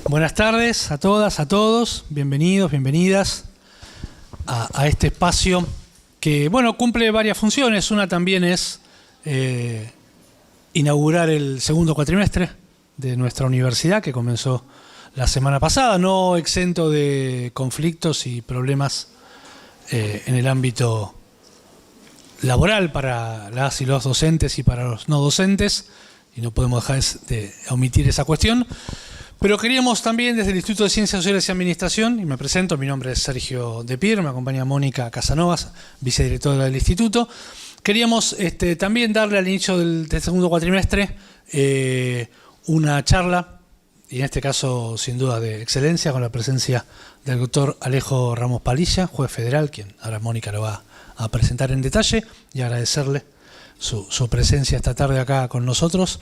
Buenas tardes a todas, a todos. Bienvenidos, bienvenidas a este espacio que, bueno, cumple varias funciones. Una también es inaugurar el segundo cuatrimestre de nuestra universidad, que comenzó la semana pasada, no exento de conflictos y problemas en el ámbito laboral para las y los docentes y para los no docentes, y no podemos dejar de omitir esa cuestión. Pero queríamos también desde el Instituto de Ciencias Sociales y Administración, y me presento, mi nombre es Sergio De Pier, me acompaña Mónica Casanovas, vicedirectora del Instituto. Queríamos también darle al inicio del segundo cuatrimestre una charla, y en este caso sin duda de excelencia, con la presencia del doctor Alejo Ramos Padilla, juez federal, quien ahora Mónica lo va a presentar en detalle, y agradecerle su presencia esta tarde acá con nosotros.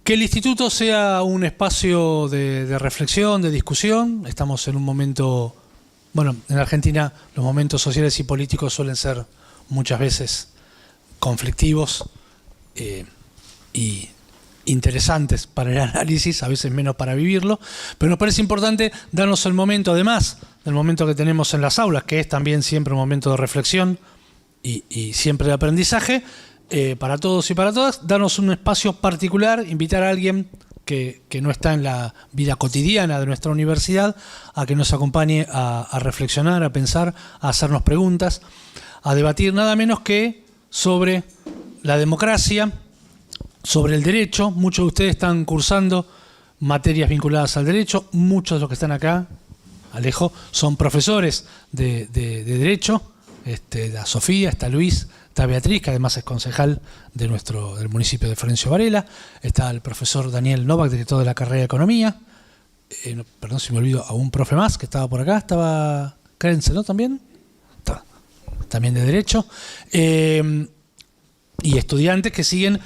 Que el Instituto sea un espacio de reflexión, de discusión. Estamos en un momento, bueno, en Argentina los momentos sociales y políticos suelen ser muchas veces conflictivos y interesantes para el análisis, a veces menos para vivirlo, pero nos parece importante darnos el momento, además del momento que tenemos en las aulas, que es también siempre un momento de reflexión y siempre de aprendizaje, para todos y para todas, darnos un espacio particular, invitar a alguien que no está en la vida cotidiana de nuestra universidad a que nos acompañe a reflexionar, a pensar, a hacernos preguntas, a debatir nada menos que sobre la democracia, sobre el derecho. Muchos de ustedes están cursando materias vinculadas al derecho, muchos de los que están acá, Alejo, son profesores de derecho. Está Sofía, está Luis, está Beatriz, que además es concejal del municipio de Florencio Varela. Está el profesor Daniel Novak, director de la carrera de Economía. Perdón si me olvido, a un profe más que estaba por acá. Estaba Krenzel, ¿no? También. También de Derecho. Y estudiantes que siguen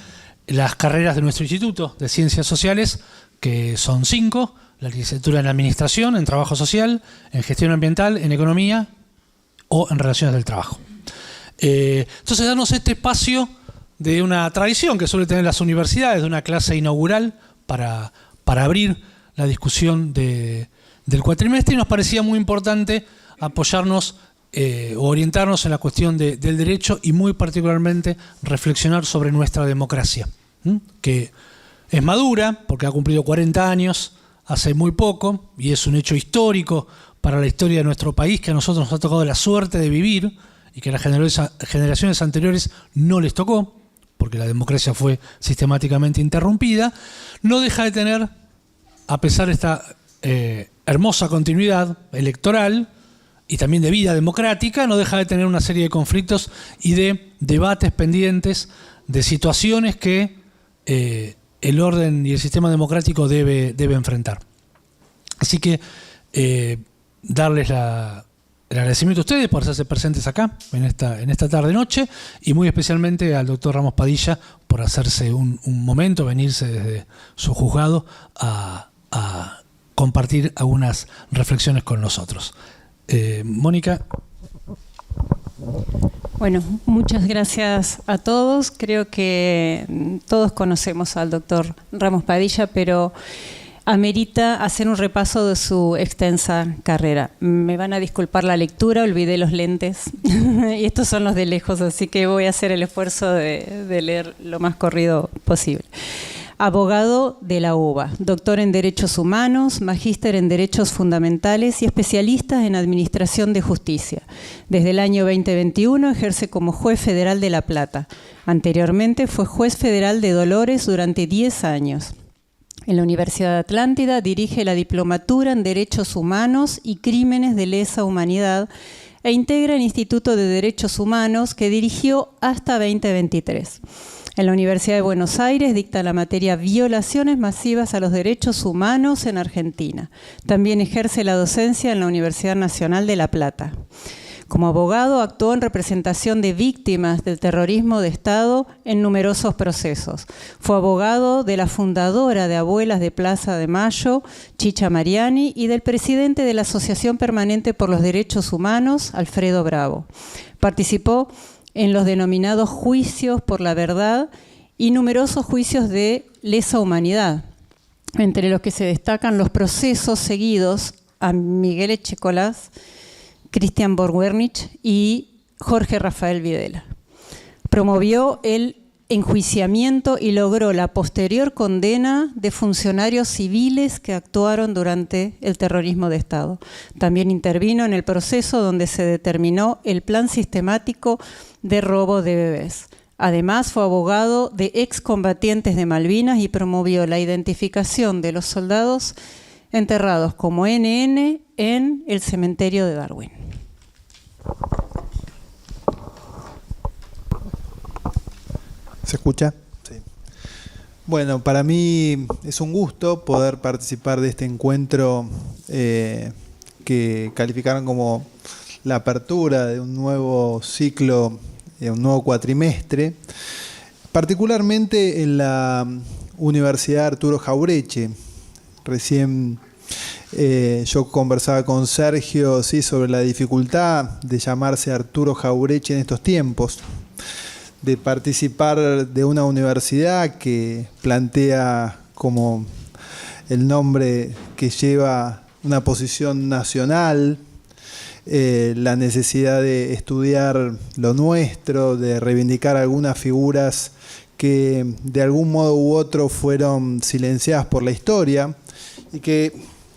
las carreras de nuestro Instituto de Ciencias Sociales, que son 5. La licenciatura en Administración, en Trabajo Social, en Gestión Ambiental, en Economía o en Relaciones del Trabajo. Entonces, darnos este espacio de una tradición que suele tener las universidades, de una clase inaugural para abrir la discusión del cuatrimestre, y nos parecía muy importante apoyarnos o orientarnos en la cuestión del derecho y muy particularmente reflexionar sobre nuestra democracia, que es madura porque ha cumplido 40 años hace muy poco y es un hecho histórico para la historia de nuestro país, que a nosotros nos ha tocado la suerte de vivir y que a las generaciones anteriores no les tocó, porque la democracia fue sistemáticamente interrumpida. No deja de tener, a pesar de esta hermosa continuidad electoral y también de vida democrática, no deja de tener una serie de conflictos y de debates pendientes, de situaciones que el orden y el sistema democrático debe enfrentar. Así que darles el agradecimiento a ustedes por hacerse presentes acá en esta tarde-noche, y muy especialmente al doctor Ramos Padilla por hacerse un momento, venirse desde su juzgado a compartir algunas reflexiones con nosotros. Mónica. Bueno, muchas gracias a todos. Creo que todos conocemos al doctor Ramos Padilla, pero amerita hacer un repaso de su extensa carrera. Me van a disculpar la lectura, olvidé los lentes y estos son los de lejos, así que voy a hacer el esfuerzo de leer lo más corrido posible. Abogado de la UBA, doctor en Derechos Humanos, magíster en Derechos Fundamentales y especialista en Administración de Justicia. Desde el año 2021 ejerce como juez federal de La Plata. Anteriormente fue juez federal de Dolores durante 10 años. En la Universidad de Atlántida dirige la Diplomatura en Derechos Humanos y Crímenes de Lesa Humanidad e integra el Instituto de Derechos Humanos, que dirigió hasta 2023. En la Universidad de Buenos Aires dicta la materia Violaciones masivas a los derechos humanos en Argentina. También ejerce la docencia en la Universidad Nacional de La Plata. Como abogado actuó en representación de víctimas del terrorismo de Estado en numerosos procesos. Fue abogado de la fundadora de Abuelas de Plaza de Mayo, Chicha Mariani, y del presidente de la Asociación Permanente por los Derechos Humanos, Alfredo Bravo. Participó en los denominados juicios por la verdad y numerosos juicios de lesa humanidad. entre los que se destacan los procesos seguidos a Miguel Echecolás, Christian Borgwernich y Jorge Rafael Videla. Promovió el enjuiciamiento y logró la posterior condena de funcionarios civiles que actuaron durante el terrorismo de Estado. También intervino en el proceso donde se determinó el plan sistemático de robo de bebés. Además, fue abogado de excombatientes de Malvinas y promovió la identificación de los soldados enterrados como NN en el cementerio de Darwin. ¿Se escucha? Sí. Bueno, para mí es un gusto poder participar de este encuentro que calificaron como la apertura de un nuevo ciclo, un nuevo cuatrimestre, particularmente en la Universidad Arturo Jauretche. Recién yo conversaba con Sergio, ¿sí?, sobre la dificultad de llamarse Arturo Jauretche en estos tiempos, de participar de una universidad que plantea como el nombre que lleva una posición nacional, la necesidad de estudiar lo nuestro, de reivindicar algunas figuras que de algún modo u otro fueron silenciadas por la historia y que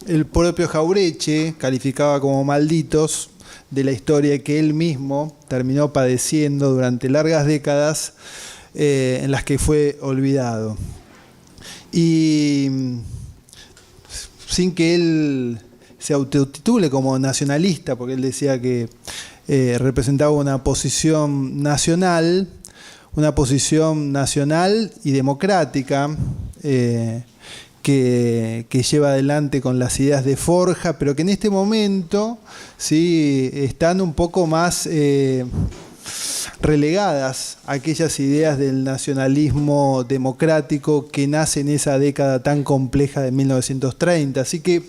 el propio Jauretche calificaba como malditos de la historia que él mismo terminó padeciendo durante largas décadas en las que fue olvidado. Y sin que él se autotitule como nacionalista, porque él decía que representaba una posición nacional y democrática, que lleva adelante con las ideas de Forja, pero que en este momento sí están un poco más relegadas a aquellas ideas del nacionalismo democrático que nace en esa década tan compleja de 1930. Así que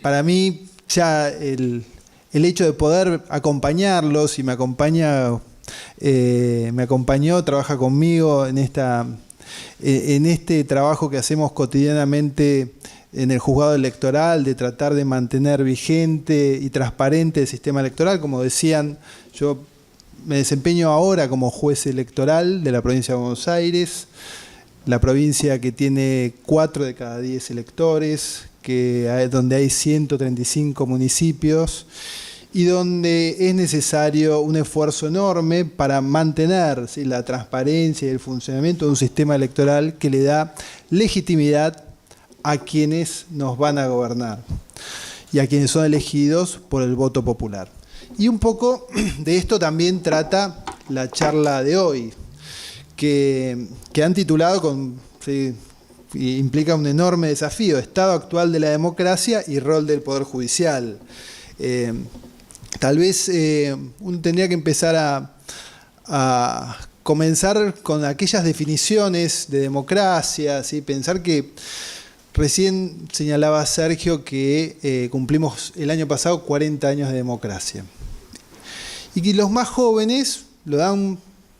para mí ya el hecho de poder acompañarlos, y me acompañó, trabaja conmigo en este trabajo que hacemos cotidianamente en el juzgado electoral, de tratar de mantener vigente y transparente el sistema electoral. Como decían, yo me desempeño ahora como juez electoral de la provincia de Buenos Aires, la provincia que tiene 4 de cada 10 electores, donde hay 135 municipios, y donde es necesario un esfuerzo enorme para mantener, ¿sí?, la transparencia y el funcionamiento de un sistema electoral que le da legitimidad a quienes nos van a gobernar y a quienes son elegidos por el voto popular. Y un poco de esto también trata la charla de hoy, que han titulado ¿sí?, implica un enorme desafío: Estado actual de la democracia y rol del Poder Judicial. Tal vez uno tendría que empezar a comenzar con aquellas definiciones de democracia, ¿sí? Pensar que recién señalaba Sergio que cumplimos el año pasado 40 años de democracia. Y que los más jóvenes lo dan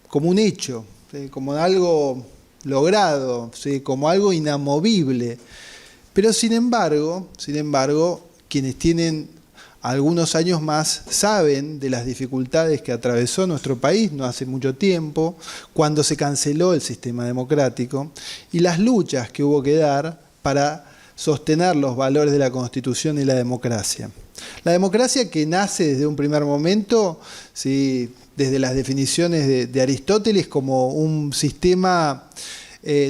como un hecho, ¿sí?, como algo logrado, ¿sí?, como algo inamovible. Pero sin embargo, quienes tienen algunos años más saben de las dificultades que atravesó nuestro país no hace mucho tiempo, cuando se canceló el sistema democrático, y las luchas que hubo que dar para sostener los valores de la Constitución y la democracia. La democracia que nace desde un primer momento, ¿sí?, desde las definiciones de Aristóteles, como un sistema,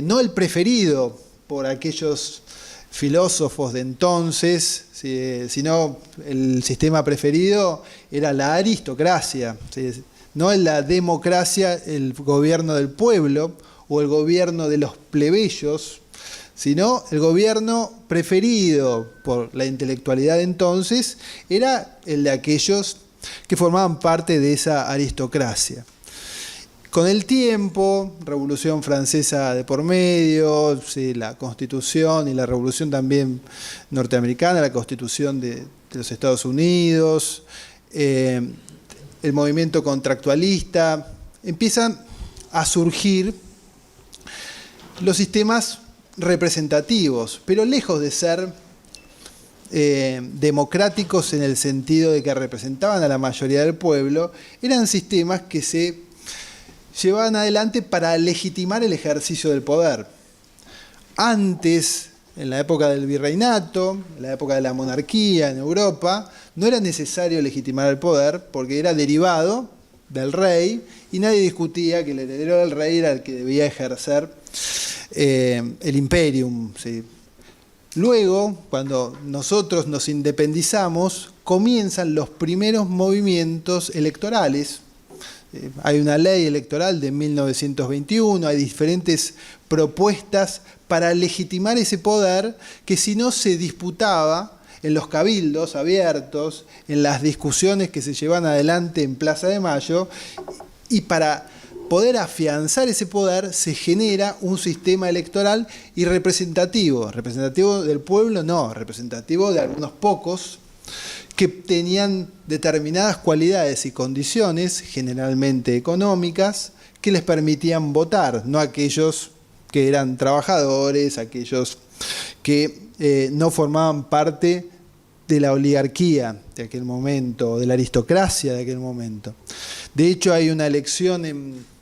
no el preferido por aquellos filósofos de entonces, ¿sí?, sino el sistema preferido era la aristocracia, ¿sí?, no en la democracia, el gobierno del pueblo o el gobierno de los plebeyos, sino el gobierno preferido por la intelectualidad de entonces era el de aquellos que formaban parte de esa aristocracia. Con el tiempo, Revolución Francesa de por medio, ¿sí?, la Constitución y la Revolución también norteamericana, la Constitución de los Estados Unidos, el movimiento contractualista, empiezan a surgir los sistemas representativos, pero lejos de ser democráticos en el sentido de que representaban a la mayoría del pueblo, eran sistemas que se llevaban adelante para legitimar el ejercicio del poder. Antes, en la época del virreinato, en la época de la monarquía en Europa, no era necesario legitimar el poder porque era derivado del rey y nadie discutía que el heredero del rey era el que debía ejercer el imperium, ¿sí? Luego, cuando nosotros nos independizamos, comienzan los primeros movimientos electorales. Hay una ley electoral de 1921, hay diferentes propuestas para legitimar ese poder que si no se disputaba en los cabildos abiertos, en las discusiones que se llevan adelante en Plaza de Mayo, y para poder afianzar ese poder se genera un sistema electoral y representativo. Representativo del pueblo no, representativo de algunos pocos que tenían determinadas cualidades y condiciones, generalmente económicas, que les permitían votar, no aquellos que eran trabajadores, aquellos que no formaban parte de la oligarquía de aquel momento, de la aristocracia de aquel momento. De hecho, hay una elección en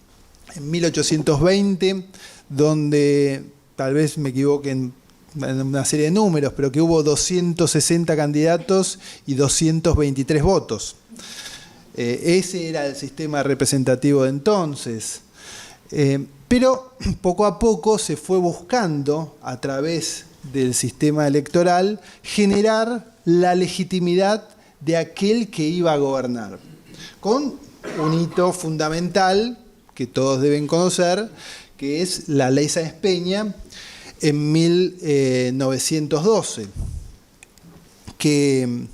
1820, donde, tal vez me equivoque en una serie de números, pero que hubo 260 candidatos y 223 votos. Ese era el sistema representativo de entonces. Pero poco a poco se fue buscando, a través del sistema electoral, generar la legitimidad de aquel que iba a gobernar, con un hito fundamental que todos deben conocer, que es la Ley Sáenz Peña en 1912, que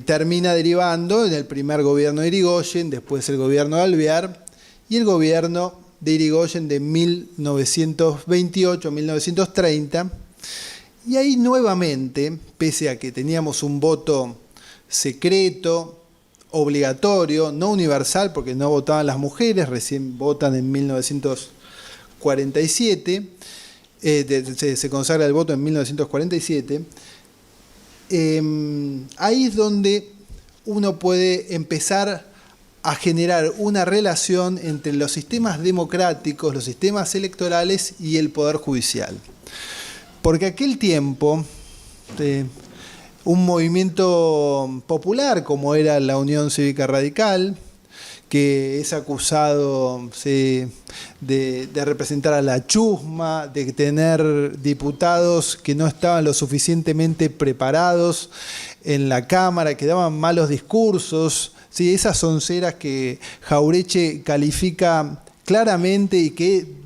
termina derivando en el primer gobierno de Irigoyen, después el gobierno de Alvear y el gobierno de Irigoyen de 1928-1930. Y ahí nuevamente, pese a que teníamos un voto secreto, obligatorio, no universal, porque no votaban las mujeres, recién votan en 1947, se consagra el voto en 1947, ahí es donde uno puede empezar a generar una relación entre los sistemas democráticos, los sistemas electorales y el poder judicial. Porque aquel tiempo, un movimiento popular como era la Unión Cívica Radical, que es acusado de representar a la chusma, de tener diputados que no estaban lo suficientemente preparados en la Cámara, que daban malos discursos, ¿sí? Esas sonceras que Jauretche califica claramente y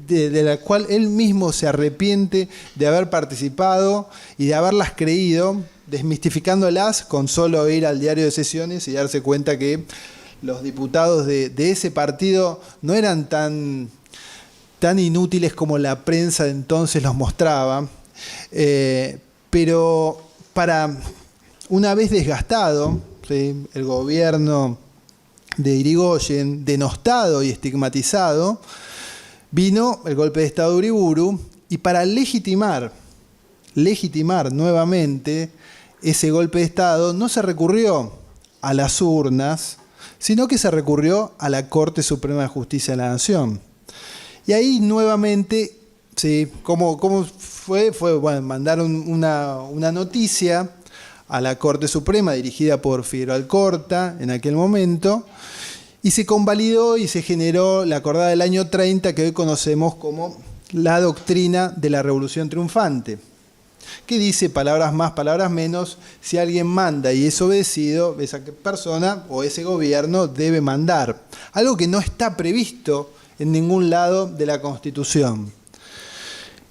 de la cual él mismo se arrepiente de haber participado y de haberlas creído, desmistificándolas con solo ir al diario de sesiones y darse cuenta que los diputados de ese partido no eran tan inútiles como la prensa de entonces los mostraba, pero una vez desgastado, ¿sí?, el gobierno de Irigoyen, denostado y estigmatizado, vino el golpe de Estado de Uriburu, y para legitimar nuevamente ese golpe de Estado no se recurrió a las urnas, sino que se recurrió a la Corte Suprema de Justicia de la Nación. Y ahí nuevamente, ¿sí?, ¿cómo fue? Bueno, mandaron una noticia a la Corte Suprema dirigida por Figueroa Alcorta en aquel momento, y se convalidó y se generó la acordada del año 30, que hoy conocemos como la doctrina de la Revolución Triunfante, que dice, palabras más, palabras menos, si alguien manda y es obedecido, esa persona o ese gobierno debe mandar. Algo que no está previsto en ningún lado de la Constitución.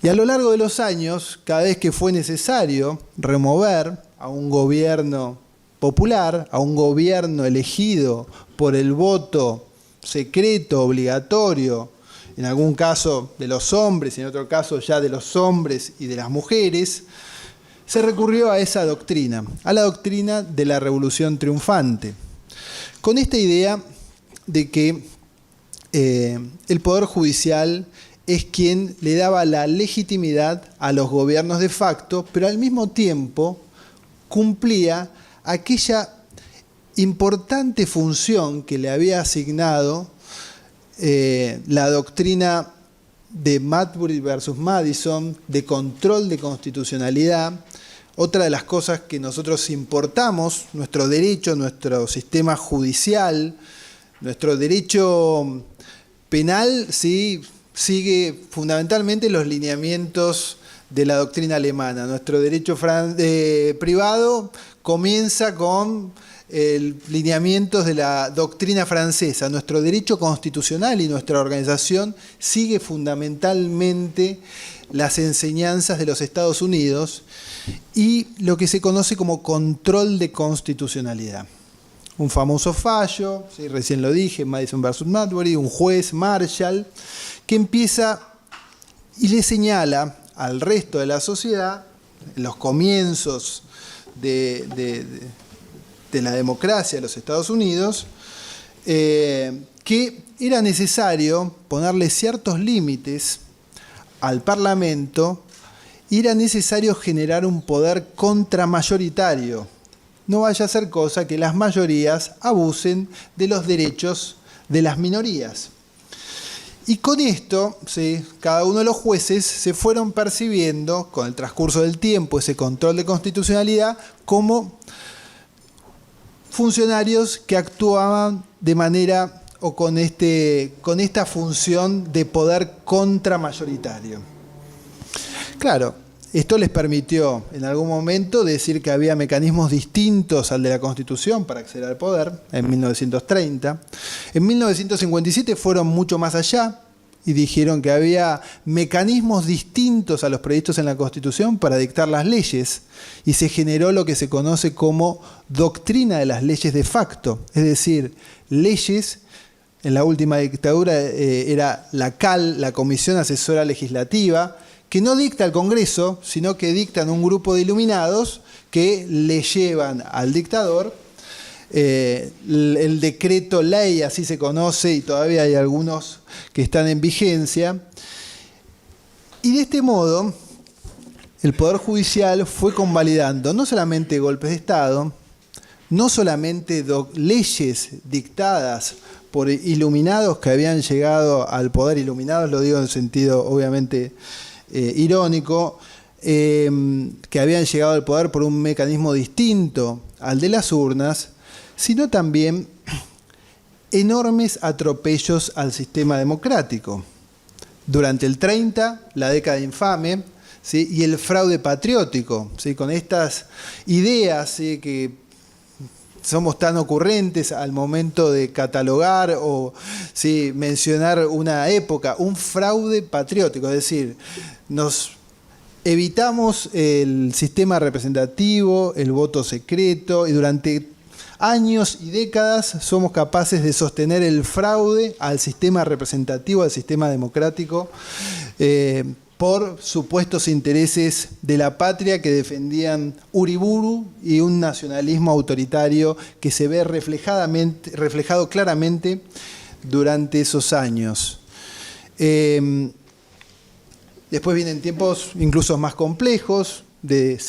Y a lo largo de los años, cada vez que fue necesario remover a un gobierno popular, a un gobierno elegido por el voto secreto, obligatorio, en algún caso de los hombres, en otro caso ya de los hombres y de las mujeres, se recurrió a esa doctrina, a la doctrina de la Revolución Triunfante, con esta idea de que el Poder Judicial es quien le daba la legitimidad a los gobiernos de facto, pero al mismo tiempo cumplía aquella importante función que le había asignado la doctrina de Marbury versus Madison, de control de constitucionalidad. Otra de las cosas que nosotros importamos, nuestro derecho, nuestro sistema judicial, nuestro derecho penal, ¿sí?, sigue fundamentalmente los lineamientos de la doctrina alemana. Nuestro derecho privado comienza con lineamientos de la doctrina francesa. Nuestro derecho constitucional y nuestra organización sigue fundamentalmente las enseñanzas de los Estados Unidos y lo que se conoce como control de constitucionalidad. Un famoso fallo, ¿sí?, recién lo dije, Madison versus Marbury, un juez, Marshall, que empieza y le señala al resto de la sociedad, en los comienzos de la democracia de los Estados Unidos, que era necesario ponerle ciertos límites al Parlamento y era necesario generar un poder contramayoritario. No vaya a ser cosa que las mayorías abusen de los derechos de las minorías. Y con esto, ¿sí?, cada uno de los jueces se fueron percibiendo, con el transcurso del tiempo, ese control de constitucionalidad, como funcionarios que actuaban de manera o con esta función de poder contramayoritario. Claro, esto les permitió en algún momento decir que había mecanismos distintos al de la Constitución para acceder al poder, en 1930. En 1957 fueron mucho más allá y dijeron que había mecanismos distintos a los previstos en la Constitución para dictar las leyes y se generó lo que se conoce como doctrina de las leyes de facto, es decir, leyes. En la última dictadura era la CAL, la Comisión Asesora Legislativa, que no dicta el Congreso, sino que dictan un grupo de iluminados que le llevan al dictador el decreto ley, así se conoce, y todavía hay algunos que están en vigencia. Y de este modo, el Poder Judicial fue convalidando no solamente golpes de Estado, no solamente leyes dictadas por iluminados que habían llegado al poder, iluminados lo digo en sentido obviamente irónico, que habían llegado al poder por un mecanismo distinto al de las urnas, sino también enormes atropellos al sistema democrático. Durante el 30, la década infame, ¿sí?, y el fraude patriótico, ¿sí?, con estas ideas, ¿sí?, que somos tan ocurrentes al momento de catalogar o, ¿sí?, mencionar una época, un fraude patriótico, es decir, nos evitamos el sistema representativo, el voto secreto, y durante años y décadas somos capaces de sostener el fraude al sistema representativo, al sistema democrático, por supuestos intereses de la patria que defendían Uriburu y un nacionalismo autoritario que se ve reflejado claramente durante esos años. Después vienen tiempos incluso más complejos de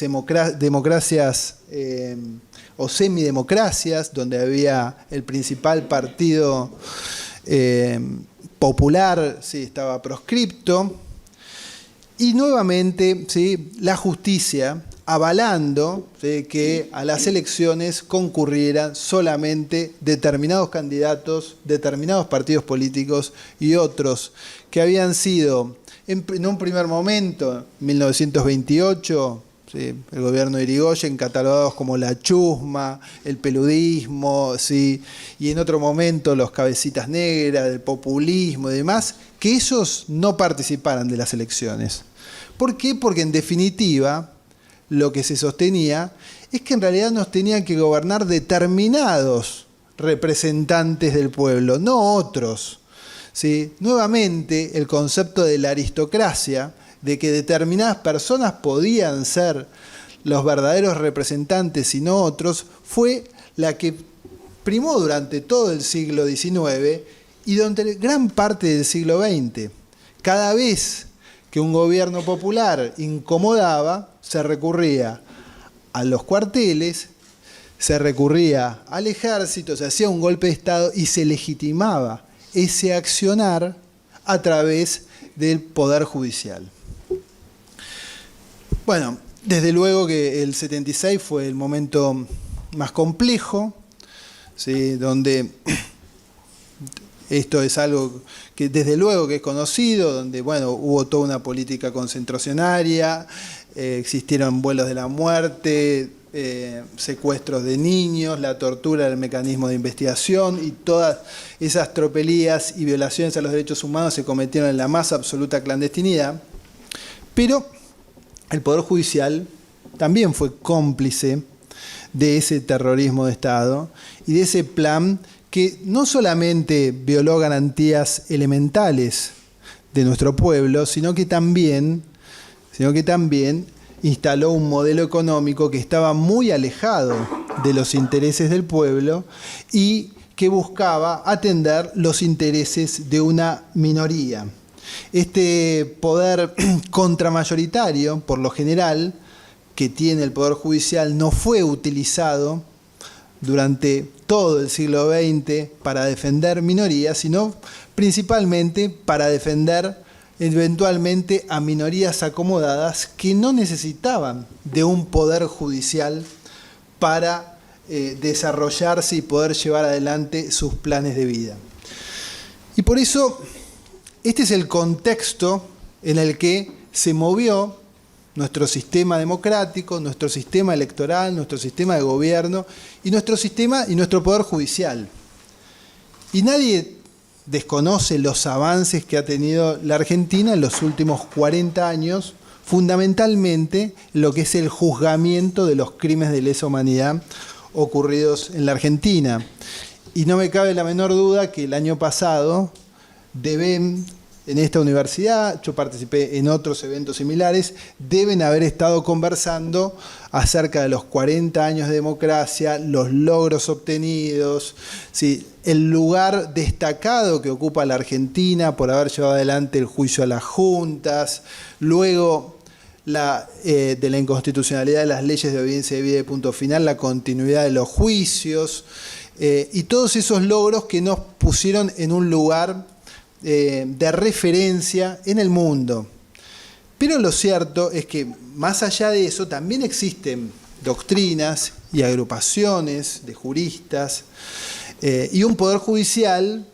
democracias o semidemocracias, donde había el principal partido popular, sí, estaba proscripto. Y nuevamente, ¿sí?, la justicia avalando, ¿sí?, que a las elecciones concurrieran solamente determinados candidatos, determinados partidos políticos y otros que habían sido, en un primer momento, 1928, ¿sí?, el gobierno de Irigoyen, catalogados como la chusma, el peludismo, ¿sí?, y en otro momento los cabecitas negras, el populismo y demás, que ellos no participaran de las elecciones. ¿Por qué? Porque en definitiva lo que se sostenía es que en realidad nos tenían que gobernar determinados representantes del pueblo, no otros, ¿sí? Nuevamente el concepto de la aristocracia, de que determinadas personas podían ser los verdaderos representantes y no otros, fue la que primó durante todo el siglo XIX y durante gran parte del siglo XX. Cada vez que un gobierno popular incomodaba, se recurría a los cuarteles, se recurría al ejército, se hacía un golpe de Estado y se legitimaba ese accionar a través del Poder Judicial. Bueno, desde luego que el 76 fue el momento más complejo, ¿sí? Donde esto es algo que desde luego que es conocido, donde bueno, hubo toda una política concentracionaria, existieron vuelos de la muerte, secuestros de niños, la tortura del mecanismo de investigación y todas esas tropelías y violaciones a los derechos humanos se cometieron en la más absoluta clandestinidad, pero el Poder Judicial también fue cómplice de ese terrorismo de Estado y de ese plan que no solamente violó garantías elementales de nuestro pueblo, sino que también instaló un modelo económico que estaba muy alejado de los intereses del pueblo y que buscaba atender los intereses de una minoría. Este poder contramayoritario, por lo general, que tiene el Poder Judicial, no fue utilizado durante todo el siglo XX para defender minorías, sino principalmente para defender eventualmente a minorías acomodadas que no necesitaban de un poder judicial para desarrollarse y poder llevar adelante sus planes de vida. Y por eso, este es el contexto en el que se movió nuestro sistema democrático, nuestro sistema electoral, nuestro sistema de gobierno y nuestro sistema y nuestro poder judicial. Y nadie desconoce los avances que ha tenido la Argentina en los últimos 40 años, fundamentalmente lo que es el juzgamiento de los crímenes de lesa humanidad ocurridos en la Argentina. Y no me cabe la menor duda que el año pasado deben, en esta universidad, yo participé en otros eventos similares, deben haber estado conversando acerca de los 40 años de democracia, los logros obtenidos, ¿sí? El lugar destacado que ocupa la Argentina por haber llevado adelante el juicio a las juntas, luego de la inconstitucionalidad de las leyes de obediencia debida y punto final, la continuidad de los juicios, y todos esos logros que nos pusieron en un lugar de referencia en el mundo. Pero lo cierto es que más allá de eso también existen doctrinas y agrupaciones de juristas y un poder judicial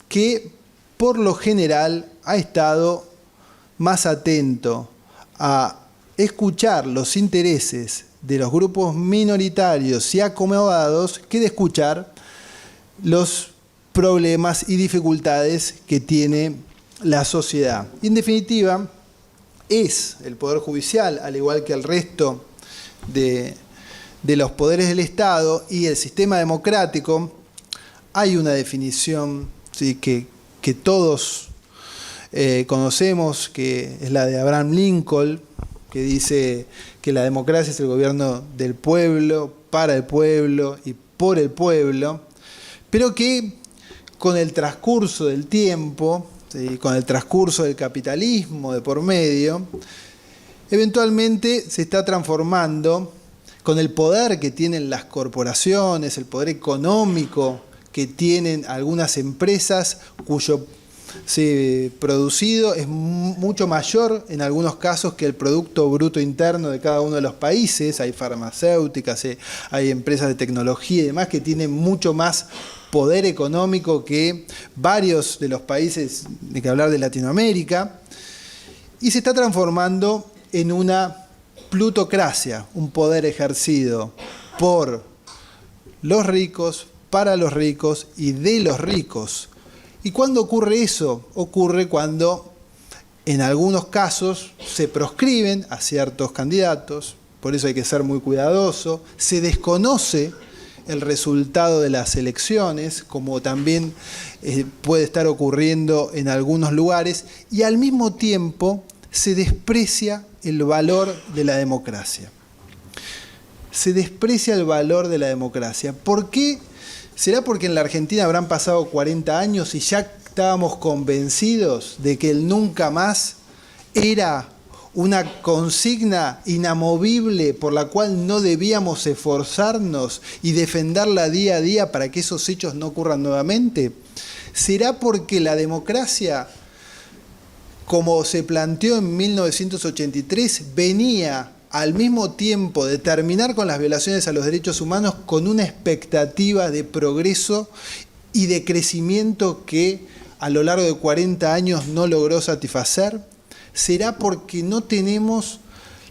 que por lo general ha estado más atento a escuchar los intereses de los grupos minoritarios y acomodados que de escuchar los problemas y dificultades que tiene la sociedad. Y en definitiva, es el Poder Judicial, al igual que el resto de los poderes del Estado y el sistema democrático, hay una definición, ¿sí?, que todos conocemos, que es la de Abraham Lincoln, que dice que la democracia es el gobierno del pueblo, para el pueblo y por el pueblo, pero que con el transcurso del tiempo, ¿sí?, con el transcurso del capitalismo de por medio, eventualmente se está transformando con el poder que tienen las corporaciones, el poder económico que tienen algunas empresas cuyo producido es mucho mayor en algunos casos que el Producto Bruto Interno de cada uno de los países. Hay farmacéuticas, hay empresas de tecnología y demás que tienen mucho más poder económico que varios de los países, de que hablar de Latinoamérica, y se está transformando en una plutocracia, un poder ejercido por los ricos, para los ricos y de los ricos. ¿Y cuándo ocurre eso? Ocurre cuando en algunos casos se proscriben a ciertos candidatos, por eso hay que ser muy cuidadoso, se desconoce el resultado de las elecciones, como también puede estar ocurriendo en algunos lugares, y al mismo tiempo se desprecia el valor de la democracia. Se desprecia el valor de la democracia. ¿Por qué? ¿Será porque en la Argentina habrán pasado 40 años y ya estábamos convencidos de que el nunca más era una consigna inamovible por la cual no debíamos esforzarnos y defenderla día a día para que esos hechos no ocurran nuevamente? ¿Será porque la democracia, como se planteó en 1983, venía al mismo tiempo de terminar con las violaciones a los derechos humanos con una expectativa de progreso y de crecimiento que a lo largo de 40 años no logró satisfacer? ¿Será porque no tenemos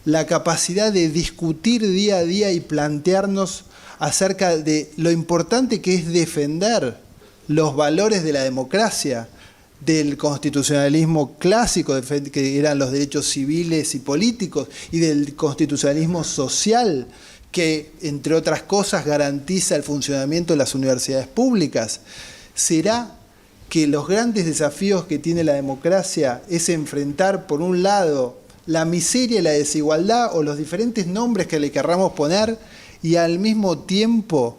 la capacidad de discutir día a día y plantearnos acerca de lo importante que es defender los valores de la democracia, del constitucionalismo clásico, que eran los derechos civiles y políticos, y del constitucionalismo social, que, entre otras cosas, garantiza el funcionamiento de las universidades públicas? ¿Será que los grandes desafíos que tiene la democracia es enfrentar, por un lado, la miseria y la desigualdad, o los diferentes nombres que le querramos poner, y al mismo tiempo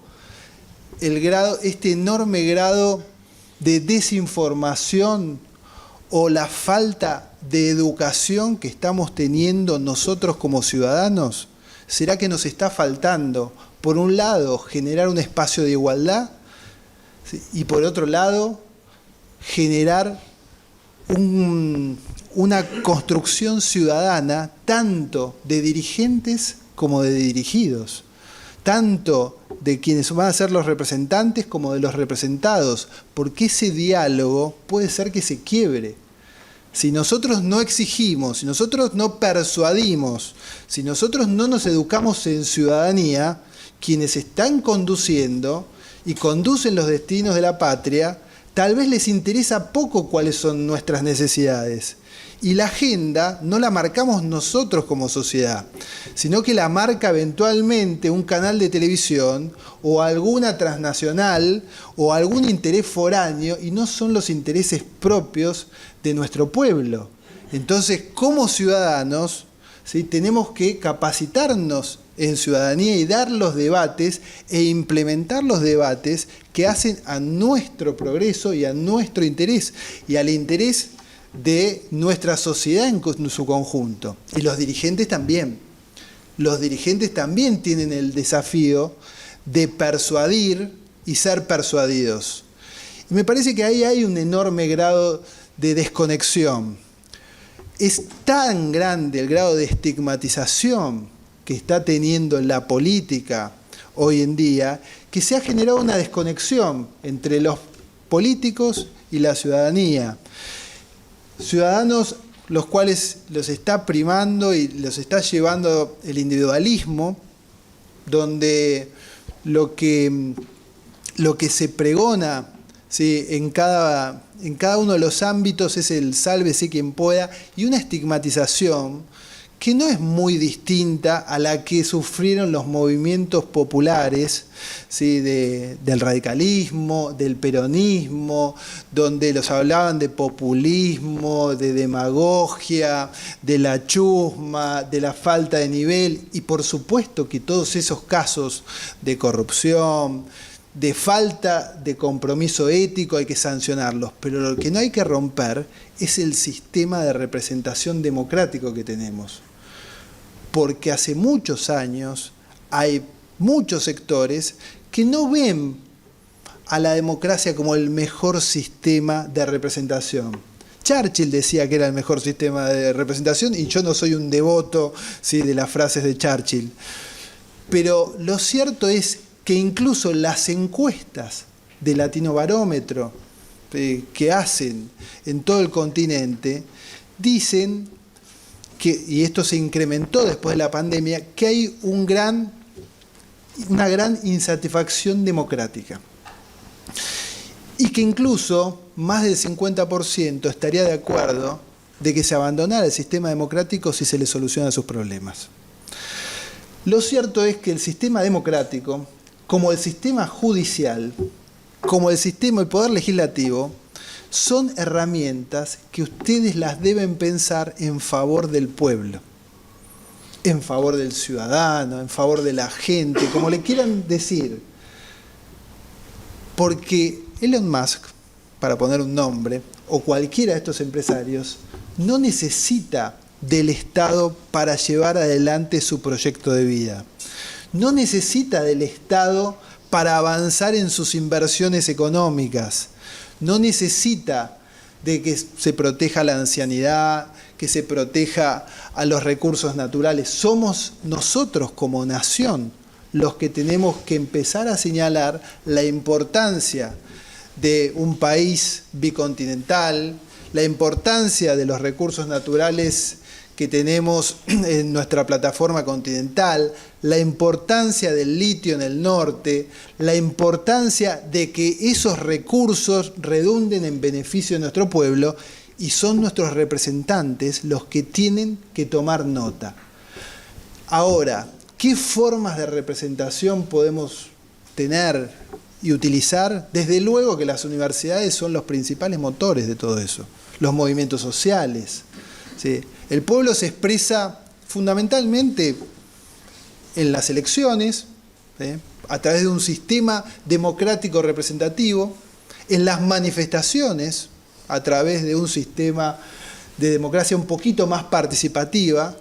este enorme grado de desinformación o la falta de educación que estamos teniendo nosotros como ciudadanos? ¿Será que nos está faltando, por un lado, generar un espacio de igualdad y por otro lado, generar una construcción ciudadana tanto de dirigentes como de dirigidos, tanto de quienes van a ser los representantes como de los representados, porque ese diálogo puede ser que se quiebre? Si nosotros no exigimos, si nosotros no persuadimos, si nosotros no nos educamos en ciudadanía, quienes están conduciendo y conducen los destinos de la patria, tal vez les interesa poco cuáles son nuestras necesidades. Y la agenda no la marcamos nosotros como sociedad, sino que la marca eventualmente un canal de televisión o alguna transnacional o algún interés foráneo, y no son los intereses propios de nuestro pueblo. Entonces, como ciudadanos, ¿sí?, tenemos que capacitarnos en ciudadanía y dar los debates e implementar los debates que hacen a nuestro progreso y a nuestro interés y al interés de nuestra sociedad en su conjunto. Y los dirigentes también. Los dirigentes también tienen el desafío de persuadir y ser persuadidos. Y me parece que ahí hay un enorme grado de desconexión. Es tan grande el grado de estigmatización que está teniendo la política hoy en día, que se ha generado una desconexión entre los políticos y la ciudadanía. Ciudadanos los cuales los está primando y los está llevando el individualismo, donde lo que se pregona, ¿sí?, en cada uno de los ámbitos es el sálvese quien pueda, y una estigmatización que no es muy distinta a la que sufrieron los movimientos populares, ¿sí?, del radicalismo, del peronismo, donde los hablaban de populismo, de demagogia, de la chusma, de la falta de nivel, y por supuesto que todos esos casos de corrupción, de falta de compromiso ético hay que sancionarlos, pero lo que no hay que romper es el sistema de representación democrático que tenemos. Porque hace muchos años hay muchos sectores que no ven a la democracia como el mejor sistema de representación. Churchill decía que era el mejor sistema de representación, y yo no soy un devoto, ¿sí?, de las frases de Churchill. Pero lo cierto es que incluso las encuestas de Latinobarómetro que hacen en todo el continente dicen que, y esto se incrementó después de la pandemia, que hay una gran insatisfacción democrática. Y que incluso más del 50% estaría de acuerdo de que se abandonara el sistema democrático si se le solucionan sus problemas. Lo cierto es que el sistema democrático, como el sistema judicial, como el poder legislativo, son herramientas que ustedes las deben pensar en favor del pueblo, en favor del ciudadano, en favor de la gente, como le quieran decir. Porque Elon Musk para poner un nombre, o cualquiera de estos empresarios, no necesita del Estado para llevar adelante su proyecto de vida. No necesita del Estado para avanzar en sus inversiones económicas. No necesita de que se proteja la ancianidad, que se proteja a los recursos naturales. Somos nosotros como nación los que tenemos que empezar a señalar la importancia de un país bicontinental, la importancia de los recursos naturales que tenemos en nuestra plataforma continental, la importancia del litio en el norte, la importancia de que esos recursos redunden en beneficio de nuestro pueblo, y son nuestros representantes los que tienen que tomar nota. Ahora, ¿qué formas de representación podemos tener y utilizar? Desde luego que las universidades son los principales motores de todo eso, los movimientos sociales, ¿sí? El pueblo se expresa fundamentalmente en las elecciones, ¿sí?, a través de un sistema democrático representativo, en las manifestaciones, a través de un sistema de democracia un poquito más participativa,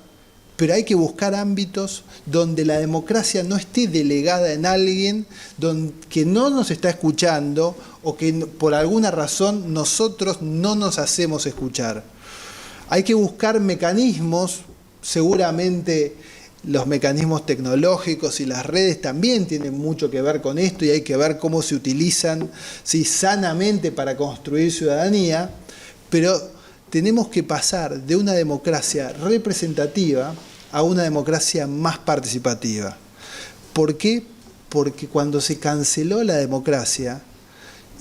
pero hay que buscar ámbitos donde la democracia no esté delegada en alguien que no nos está escuchando o que por alguna razón nosotros no nos hacemos escuchar. Hay que buscar mecanismos, seguramente los mecanismos tecnológicos y las redes también tienen mucho que ver con esto, y hay que ver cómo se utilizan, ¿sí?, sanamente para construir ciudadanía, pero tenemos que pasar de una democracia representativa a una democracia más participativa. ¿Por qué? Porque cuando se canceló la democracia,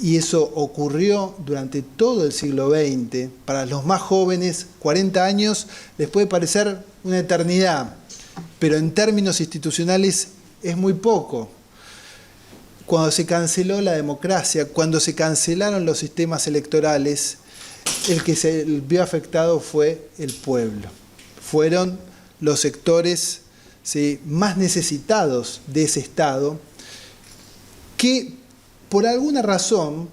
y eso ocurrió durante todo el siglo XX, para los más jóvenes, 40 años les puede parecer una eternidad, pero en términos institucionales es muy poco. Cuando se canceló la democracia, cuando se cancelaron los sistemas electorales, el que se vio afectado fue el pueblo. Fueron los sectores, ¿sí?, más necesitados de ese Estado, que por alguna razón,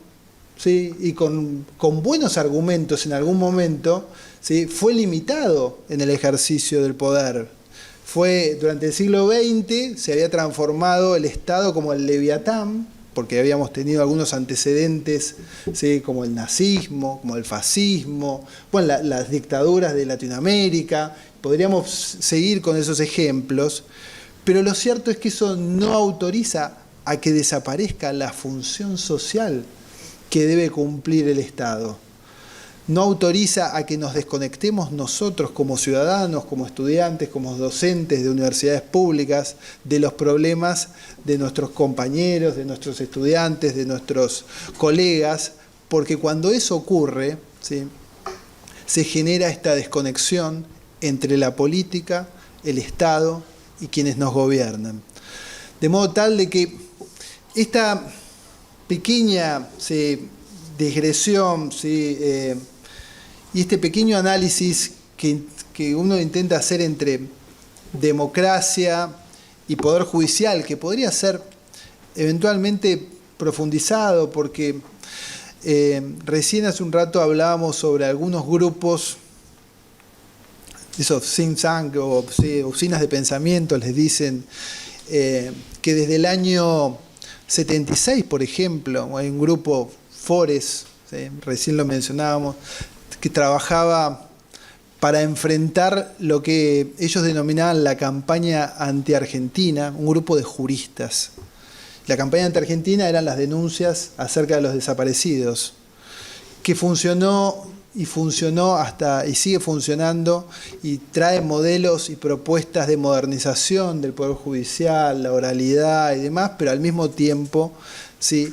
¿sí?, y con buenos argumentos en algún momento, ¿sí?, fue limitado en el ejercicio del poder. Durante el siglo XX se había transformado el Estado como el Leviatán, porque habíamos tenido algunos antecedentes, ¿sí?, como el nazismo, como el fascismo, bueno, las dictaduras de Latinoamérica. Podríamos seguir con esos ejemplos, pero lo cierto es que eso no autoriza a que desaparezca la función social que debe cumplir el Estado. No autoriza a que nos desconectemos nosotros como ciudadanos, como estudiantes, como docentes de universidades públicas, de los problemas de nuestros compañeros, de nuestros estudiantes, de nuestros colegas, porque cuando eso ocurre, ¿sí?, se genera esta desconexión entre la política, el Estado y quienes nos gobiernan. De modo tal de que esta pequeña, ¿sí?, digresión, ¿sí?, y este pequeño análisis que uno intenta hacer entre democracia y poder judicial, que podría ser eventualmente profundizado, porque recién hace un rato hablábamos sobre algunos grupos, esos think tank o, ¿sí?, usinas de pensamiento, les dicen, que desde el año 76, por ejemplo, hay un grupo, Fores, ¿sí?, recién lo mencionábamos, que trabajaba para enfrentar lo que ellos denominaban la campaña anti-argentina, un grupo de juristas. La campaña anti-argentina eran las denuncias acerca de los desaparecidos, que funcionó y sigue funcionando, y trae modelos y propuestas de modernización del Poder Judicial, la oralidad y demás, pero al mismo tiempo, ¿sí?,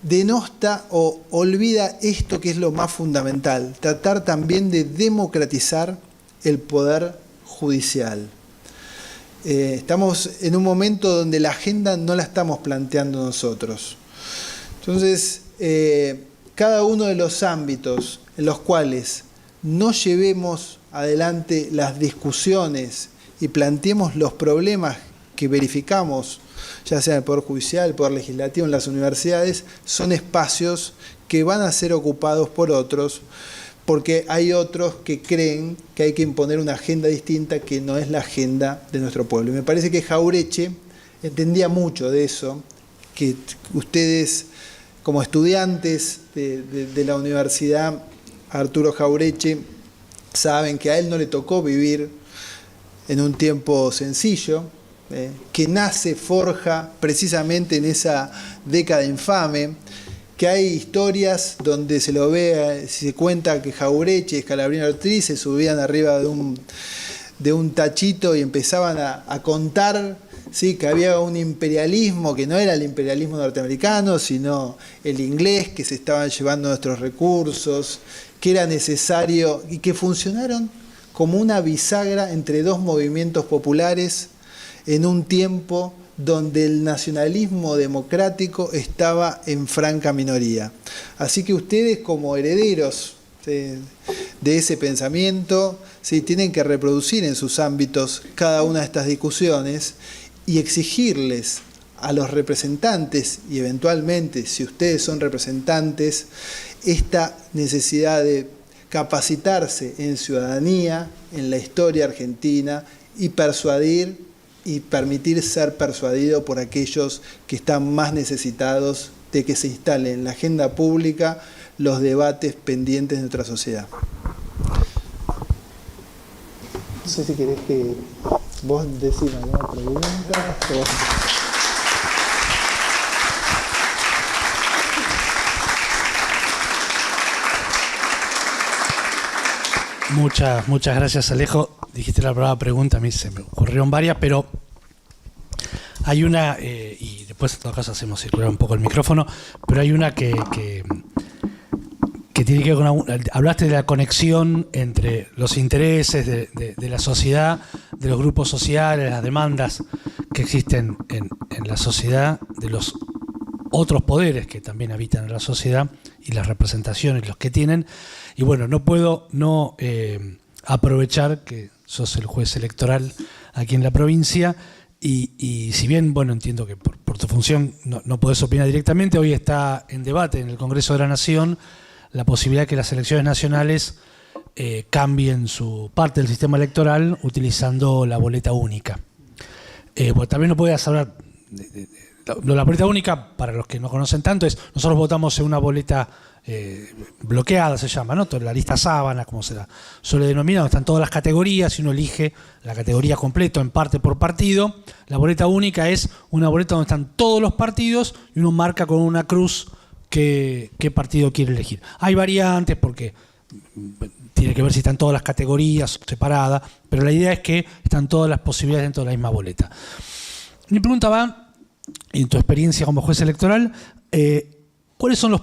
denosta o olvida esto que es lo más fundamental, tratar también de democratizar el poder judicial. Estamos en un momento donde la agenda no la estamos planteando nosotros. Entonces, cada uno de los ámbitos en los cuales no llevemos adelante las discusiones y planteemos los problemas que verificamos, ya sea en el Poder Judicial, el Poder Legislativo, en las universidades, son espacios que van a ser ocupados por otros, porque hay otros que creen que hay que imponer una agenda distinta que no es la agenda de nuestro pueblo. Y me parece que Jauretche entendía mucho de eso, que ustedes como estudiantes de la Universidad Arturo Jauretche saben que a él no le tocó vivir en un tiempo sencillo, que nace, forja precisamente en esa década infame, que hay historias donde se lo ve, se cuenta que Jauretche y Scalabrino Ortiz se subían arriba de un tachito y empezaban a contar, ¿sí?, que había un imperialismo que no era el imperialismo norteamericano, sino el inglés, que se estaban llevando nuestros recursos, que era necesario y que funcionaron como una bisagra entre dos movimientos populares en un tiempo donde el nacionalismo democrático estaba en franca minoría. Así que ustedes, como herederos de ese pensamiento, ¿sí?, tienen que reproducir en sus ámbitos cada una de estas discusiones y exigirles a los representantes, y eventualmente, si ustedes son representantes, esta necesidad de capacitarse en ciudadanía, en la historia argentina, y persuadir y permitir ser persuadido por aquellos que están más necesitados de que se instalen en la agenda pública los debates pendientes de nuestra sociedad. No sé si querés que vos decís alguna pregunta. Muchas gracias, Alejo. Dijiste la primera pregunta, a mí se me ocurrieron varias, pero hay una, y después en todo caso hacemos circular un poco el micrófono, pero hay una que tiene que ver con hablaste de la conexión entre los intereses de la sociedad, de los grupos sociales, las demandas que existen en la sociedad, de los otros poderes que también habitan en la sociedad y las representaciones, los que tienen. Y bueno, no puedo no aprovechar que sos el juez electoral aquí en la provincia y si bien, bueno, entiendo que por tu función no podés opinar directamente, hoy está en debate en el Congreso de la Nación la posibilidad de que las elecciones nacionales cambien su parte del sistema electoral utilizando la boleta única. Pues también no podías hablar de la boleta única, para los que no conocen tanto, es nosotros votamos en una boleta bloqueada, se llama, ¿no? La lista sábana, como se la suele denominar, donde están todas las categorías y uno elige la categoría completa, en parte por partido. La boleta única es una boleta donde están todos los partidos y uno marca con una cruz qué partido quiere elegir. Hay variantes porque tiene que ver si están todas las categorías separadas, pero la idea es que están todas las posibilidades dentro de la misma boleta. Mi pregunta va, en tu experiencia como juez electoral, ¿cuáles son los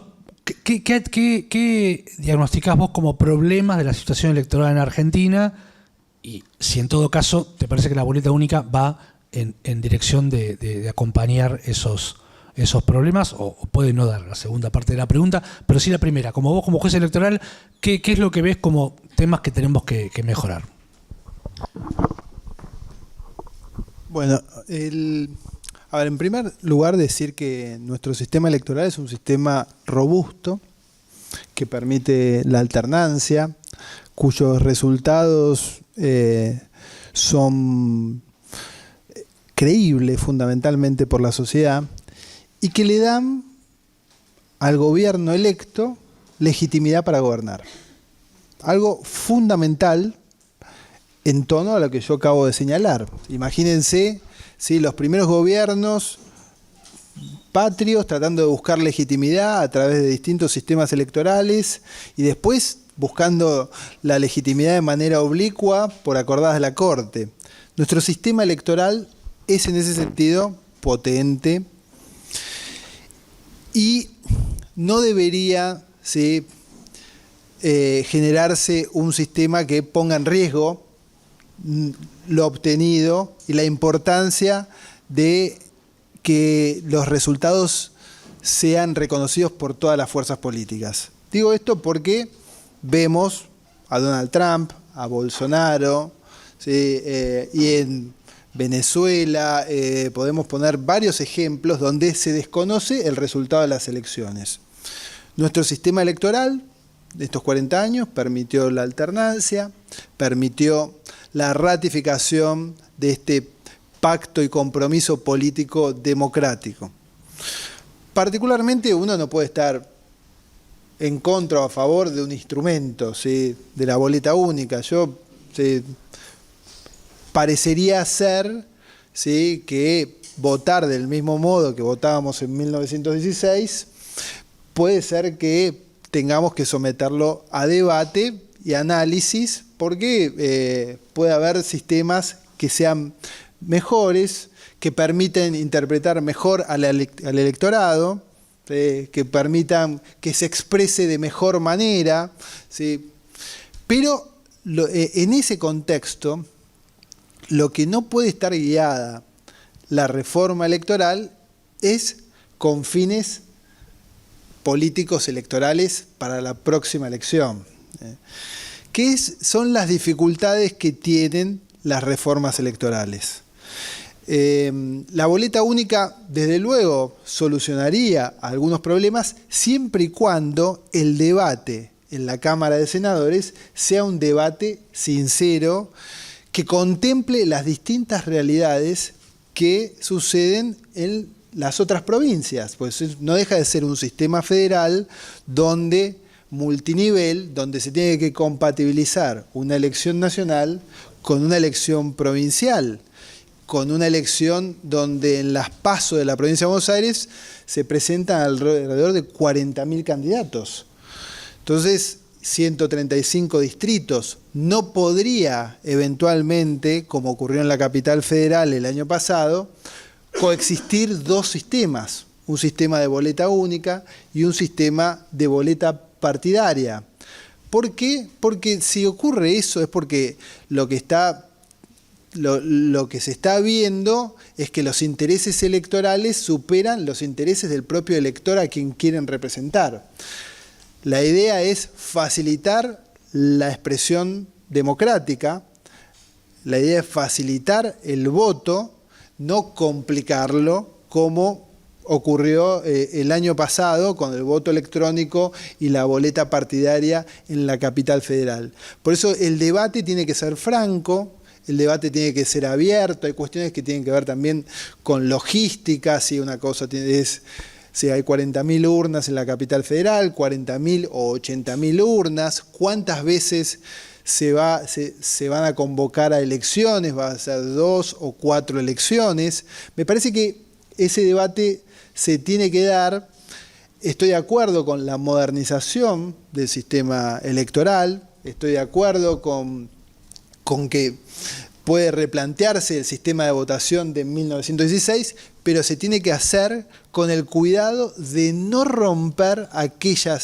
¿Qué diagnosticás vos como problemas de la situación electoral en Argentina? Y si en todo caso te parece que la boleta única va en dirección de acompañar esos problemas, o puede no dar la segunda parte de la pregunta, pero sí la primera. Como vos como juez electoral, ¿qué es lo que ves como temas que tenemos que mejorar? Bueno, a ver, en primer lugar decir que nuestro sistema electoral es un sistema robusto que permite la alternancia, cuyos resultados son creíbles fundamentalmente por la sociedad y que le dan al gobierno electo legitimidad para gobernar. Algo fundamental en tono a lo que yo acabo de señalar. Imagínense, ¿sí?, los primeros gobiernos patrios tratando de buscar legitimidad a través de distintos sistemas electorales y después buscando la legitimidad de manera oblicua por acordadas de la Corte. Nuestro sistema electoral es en ese sentido potente y no debería, ¿sí?, generarse un sistema que ponga en riesgo lo obtenido y la importancia de que los resultados sean reconocidos por todas las fuerzas políticas. Digo esto porque vemos a Donald Trump, a Bolsonaro, ¿sí?, y en Venezuela podemos poner varios ejemplos donde se desconoce el resultado de las elecciones. Nuestro sistema electoral de estos 40 años permitió la alternancia, permitió la ratificación de este pacto y compromiso político democrático. Particularmente uno no puede estar en contra o a favor de un instrumento, ¿sí?, de la boleta única. Parecería ser, ¿sí?, que votar del mismo modo que votábamos en 1916 puede ser que tengamos que someterlo a debate y análisis, porque puede haber sistemas que sean mejores, que permiten interpretar mejor al electorado, que permitan que se exprese de mejor manera, ¿sí? Pero en ese contexto, lo que no puede estar guiada la reforma electoral es con fines políticos electorales para la próxima elección. ¿Qué son las dificultades que tienen las reformas electorales? La boleta única, desde luego, solucionaría algunos problemas siempre y cuando el debate en la Cámara de Senadores sea un debate sincero que contemple las distintas realidades que suceden en las otras provincias. Pues no deja de ser un sistema federal multinivel, donde se tiene que compatibilizar una elección nacional con una elección provincial, con una elección donde en las PASO de la provincia de Buenos Aires se presentan alrededor de 40.000 candidatos. Entonces, 135 distritos. No podría eventualmente, como ocurrió en la capital federal el año pasado, coexistir dos sistemas, un sistema de boleta única y un sistema de boleta partidaria. ¿Por qué? Porque si ocurre eso es porque lo que se está viendo es que los intereses electorales superan los intereses del propio elector a quien quieren representar. La idea es facilitar la expresión democrática, la idea es facilitar el voto, no complicarlo como ocurrió el año pasado con el voto electrónico y la boleta partidaria en la capital federal. Por eso el debate tiene que ser franco, el debate tiene que ser abierto, hay cuestiones que tienen que ver también con logística, si una cosa es, si hay 40.000 urnas en la capital federal, 40.000 o 80.000 urnas, ¿cuántas veces se van a convocar a elecciones? ¿Va a ser 2 o 4 elecciones? Me parece que ese debate se tiene que dar. Estoy de acuerdo con la modernización del sistema electoral, estoy de acuerdo con que puede replantearse el sistema de votación de 1916, pero se tiene que hacer con el cuidado de no romper aquella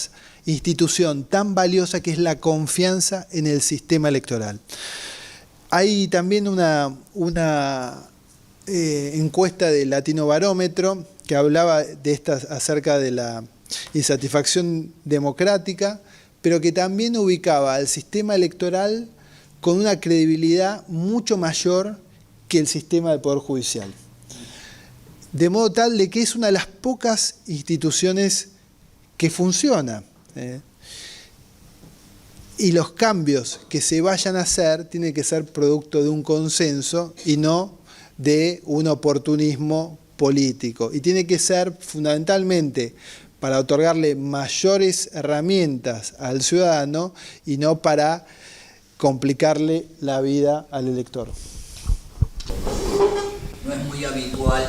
institución tan valiosa que es la confianza en el sistema electoral. Hay también una encuesta de Latino Barómetro que hablaba acerca de la insatisfacción democrática, pero que también ubicaba al sistema electoral con una credibilidad mucho mayor que el sistema del Poder Judicial. De modo tal de que es una de las pocas instituciones que funciona. Y los cambios que se vayan a hacer tienen que ser producto de un consenso y no de un oportunismo político. Y tiene que ser fundamentalmente para otorgarle mayores herramientas al ciudadano y no para complicarle la vida al elector. No es muy habitual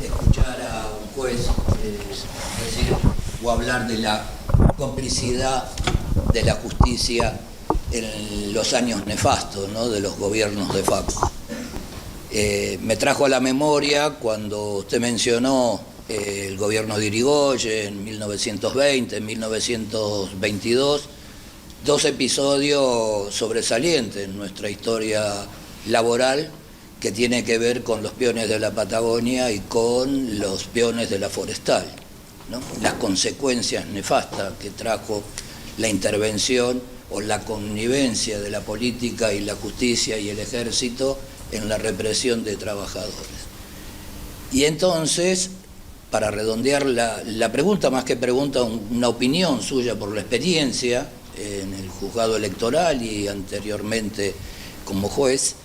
escuchar a un juez decir o hablar de la complicidad de la justicia en los años nefastos, ¿no?, de los gobiernos de facto. Me trajo a la memoria cuando usted mencionó el gobierno de Irigoyen en 1920, en 1922, dos episodios sobresalientes en nuestra historia laboral que tiene que ver con los peones de la Patagonia y con los peones de la forestal, ¿no? Las consecuencias nefastas que trajo la intervención o la connivencia de la política y la justicia y el ejército en la represión de trabajadores. Y entonces para redondear la pregunta, más que pregunta, una opinión suya por la experiencia en el juzgado electoral y anteriormente como juez.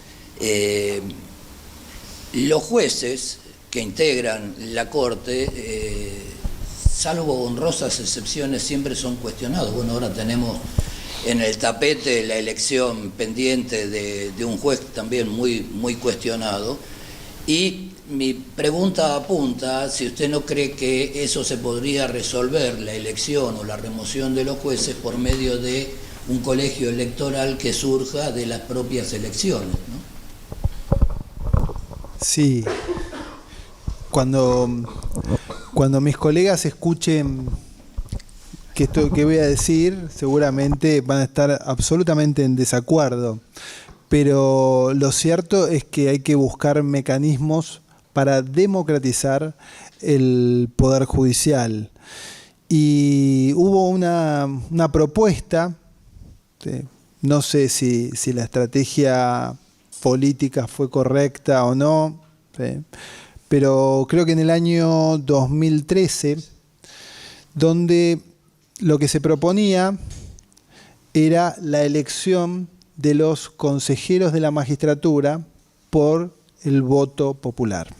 Los jueces que integran la Corte, salvo honrosas excepciones, siempre son cuestionados. Bueno, ahora tenemos en el tapete la elección pendiente de un juez también muy cuestionado. Y mi pregunta apunta si usted no cree que eso se podría resolver, la elección o la remoción de los jueces, por medio de un colegio electoral que surja de las propias elecciones, ¿no? Sí. Cuando mis colegas escuchen que esto que voy a decir, seguramente van a estar absolutamente en desacuerdo. Pero lo cierto es que hay que buscar mecanismos para democratizar el Poder Judicial. Y hubo una propuesta, no sé si la estrategia política fue correcta o no, pero creo que en el año 2013, donde lo que se proponía era la elección de los consejeros de la magistratura por el voto popular.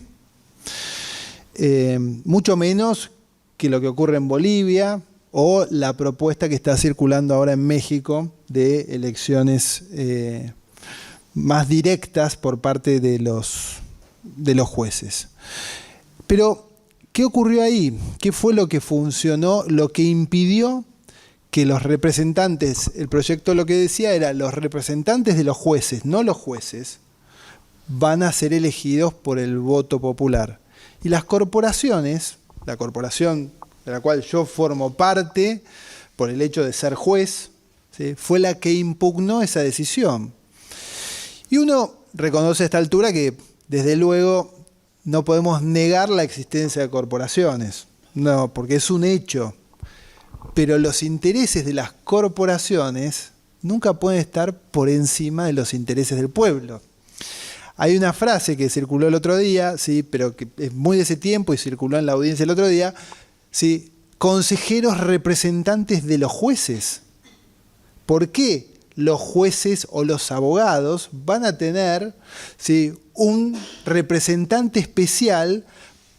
Mucho menos que lo que ocurre en Bolivia o la propuesta que está circulando ahora en México de elecciones más directas por parte de los jueces. Pero, ¿qué ocurrió ahí? ¿Qué fue lo que funcionó, lo que impidió que los representantes, el proyecto lo que decía era los representantes de los jueces, no los jueces, van a ser elegidos por el voto popular? Y las corporaciones, la corporación de la cual yo formo parte, por el hecho de ser juez, ¿sí?, fue la que impugnó esa decisión. Y uno reconoce a esta altura que, desde luego, no podemos negar la existencia de corporaciones, no, porque es un hecho. Pero los intereses de las corporaciones nunca pueden estar por encima de los intereses del pueblo. Hay una frase que circuló el otro día, sí, pero que es muy de ese tiempo y circuló en la audiencia el otro día, sí, consejeros representantes de los jueces. ¿Por qué los jueces o los abogados van a tener, sí, un representante especial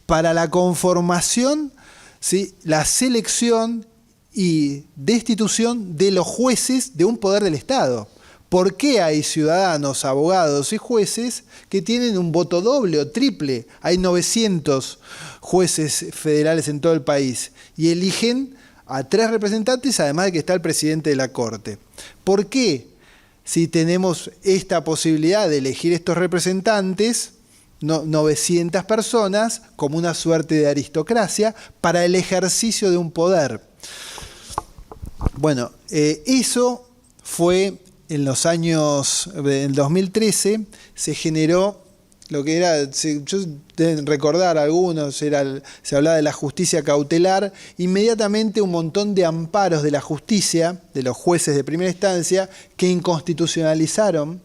para la conformación, sí, la selección y destitución de los jueces de un poder del Estado? ¿Por qué hay ciudadanos, abogados y jueces que tienen un voto doble o triple? Hay 900 jueces federales en todo el país y eligen a 3 representantes, además de que está el presidente de la Corte. ¿Por qué, si tenemos esta posibilidad de elegir estos representantes, 900 personas, como una suerte de aristocracia, para el ejercicio de un poder? Bueno, eso fue en los años, en 2013, se generó lo que era, yo deben recordar algunos, se hablaba de la justicia cautelar, inmediatamente un montón de amparos de la justicia, de los jueces de primera instancia, que inconstitucionalizaron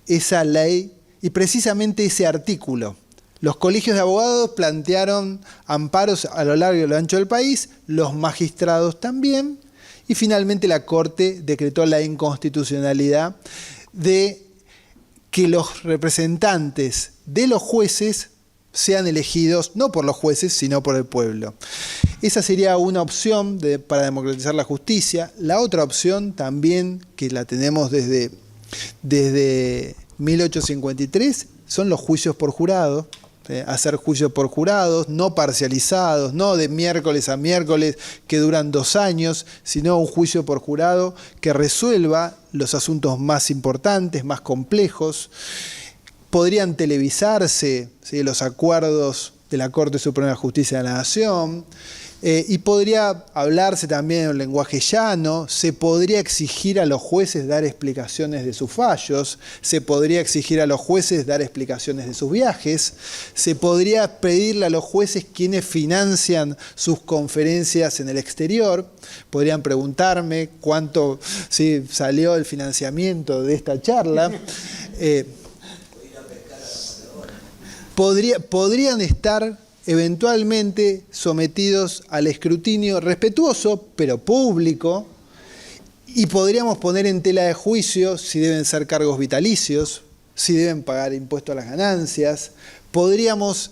esa ley y precisamente ese artículo. Los colegios de abogados plantearon amparos a lo largo y a lo ancho del país, los magistrados también, y finalmente la Corte decretó la inconstitucionalidad de que los representantes de los jueces sean elegidos no por los jueces, sino por el pueblo. Esa sería una opción para democratizar la justicia. La otra opción también, que la tenemos desde 1853, son los juicios por jurado. Hacer juicios por jurados, no parcializados, no de miércoles a miércoles que duran 2 años, sino un juicio por jurado que resuelva los asuntos más importantes, más complejos. Podrían televisarse, ¿sí?, los acuerdos de la Corte Suprema de Justicia de la Nación, y podría hablarse también en un lenguaje llano, se podría exigir a los jueces dar explicaciones de sus fallos, se podría exigir a los jueces dar explicaciones de sus viajes, se podría pedirle a los jueces quienes financian sus conferencias en el exterior, podrían preguntarme cuánto, sí, salió el financiamiento de esta charla. Podrían estar eventualmente sometidos al escrutinio respetuoso, pero público, y podríamos poner en tela de juicio si deben ser cargos vitalicios, si deben pagar impuesto a las ganancias. Podríamos,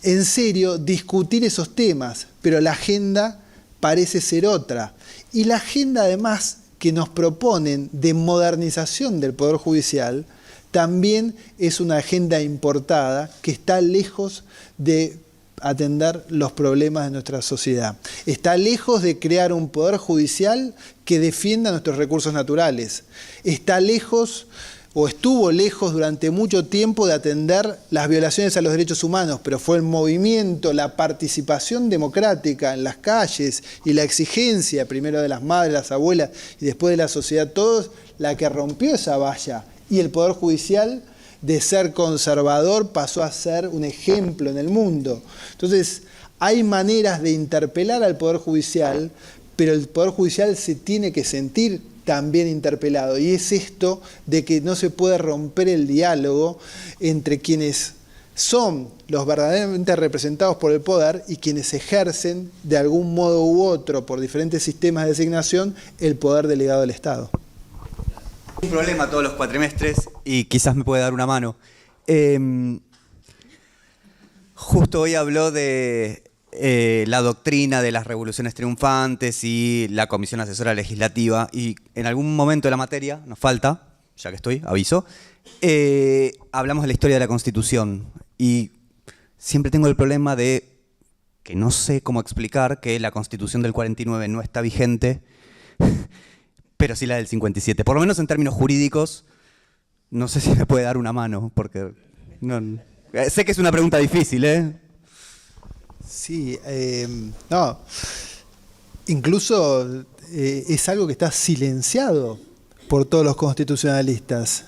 en serio, discutir esos temas, pero la agenda parece ser otra. Y la agenda, además, que nos proponen de modernización del Poder Judicial, también es una agenda importada que está lejos de atender los problemas de nuestra sociedad. Está lejos de crear un Poder Judicial que defienda nuestros recursos naturales. Está lejos, o estuvo lejos durante mucho tiempo, de atender las violaciones a los derechos humanos, pero fue el movimiento, la participación democrática en las calles y la exigencia, primero de las madres, las abuelas y después de la sociedad, todos, la que rompió esa valla. Y el Poder Judicial, de ser conservador, pasó a ser un ejemplo en el mundo. Entonces, hay maneras de interpelar al Poder Judicial, pero el Poder Judicial se tiene que sentir también interpelado. Y es esto de que no se puede romper el diálogo entre quienes son los verdaderamente representados por el poder y quienes ejercen de algún modo u otro, por diferentes sistemas de designación, el poder delegado del Estado. Un problema todos los cuatrimestres y quizás me puede dar una mano. Justo hoy habló de la doctrina de las revoluciones triunfantes y la Comisión Asesora Legislativa, y en algún momento de la materia, nos falta, ya que estoy, aviso, hablamos de la historia de la Constitución y siempre tengo el problema de que no sé cómo explicar que la Constitución del 49 no está vigente, pero sí la del 57. Por lo menos en términos jurídicos, no sé si me puede dar una mano, porque no, sé que es una pregunta difícil, ¿eh? Sí, no. Incluso es algo que está silenciado por todos los constitucionalistas.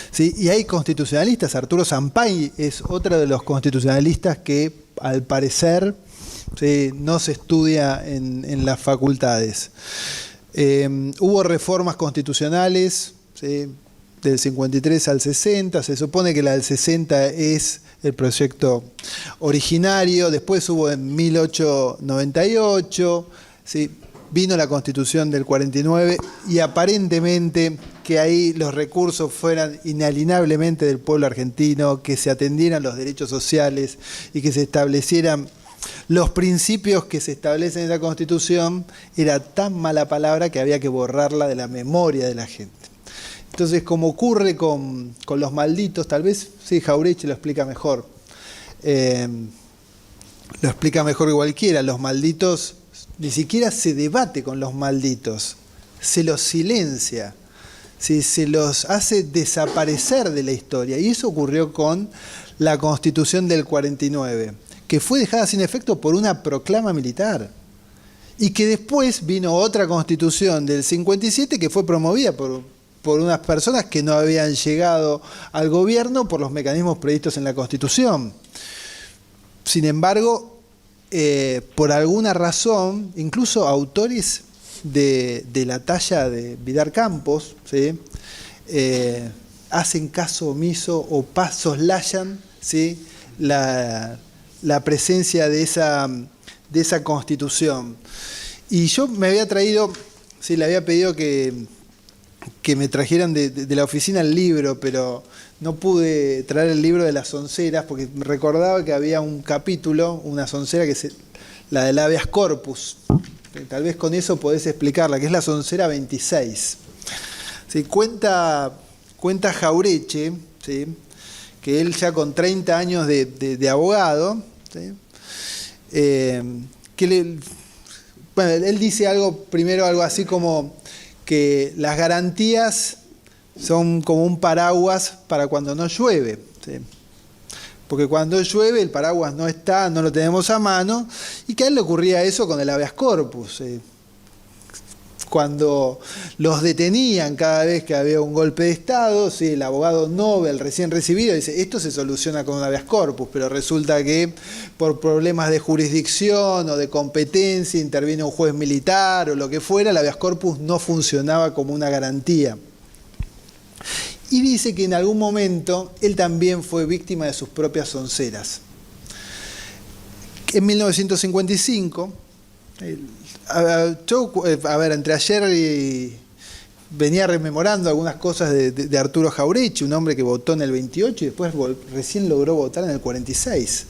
Sí, y hay constitucionalistas, Arturo Sampay es otro de los constitucionalistas que al parecer sí, no se estudia en las facultades. Hubo reformas constitucionales, ¿sí? Del 53 al 60, se supone que la del 60 es el proyecto originario, después hubo en 1898, ¿sí? Vino la Constitución del 49 y aparentemente que ahí los recursos fueran inalienablemente del pueblo argentino, que se atendieran los derechos sociales y que se establecieran los principios que se establecen en la Constitución, era tan mala palabra que había que borrarla de la memoria de la gente. Entonces, como ocurre con los malditos, tal vez, sí, Jauretche lo explica mejor. Lo explica mejor que cualquiera. Los malditos, ni siquiera se debate con los malditos, se los silencia, ¿sí? Se los hace desaparecer de la historia. Y eso ocurrió con la Constitución del 49, que fue dejada sin efecto por una proclama militar. Y que después vino otra Constitución del 57 que fue promovida por unas personas que no habían llegado al gobierno por los mecanismos previstos en la Constitución. Sin embargo, por alguna razón, incluso autores de la talla de Vidar Campos, ¿sí? Hacen caso omiso o soslayan, ¿sí? la presencia de esa Constitución. Y yo me había traído, sí, le había pedido que me trajeran de la oficina el libro, pero no pude traer el libro de las sonceras porque me recordaba que había un capítulo, una soncera, que es la del habeas corpus. Tal vez con eso podés explicarla, que es la soncera 26. ¿Sí? Cuenta Jauretche, ¿sí? Que él ya con 30 años de abogado, ¿sí? Bueno, él dice algo así como que las garantías son como un paraguas para cuando no llueve, ¿sí? Porque cuando llueve el paraguas no está, no lo tenemos a mano, y que a él le ocurría eso con el habeas corpus, ¿sí? Cuando los detenían cada vez que había un golpe de Estado, ¿sí? El abogado Nobel recién recibido dice, esto se soluciona con un habeas corpus, pero resulta que por problemas de jurisdicción o de competencia interviene un juez militar o lo que fuera, el habeas corpus no funcionaba como una garantía. Y dice que en algún momento él también fue víctima de sus propias sonceras. en 1955, entre ayer y venía rememorando algunas cosas de Arturo Jauretche, un hombre que votó en el 28 y después recién logró votar en el 46.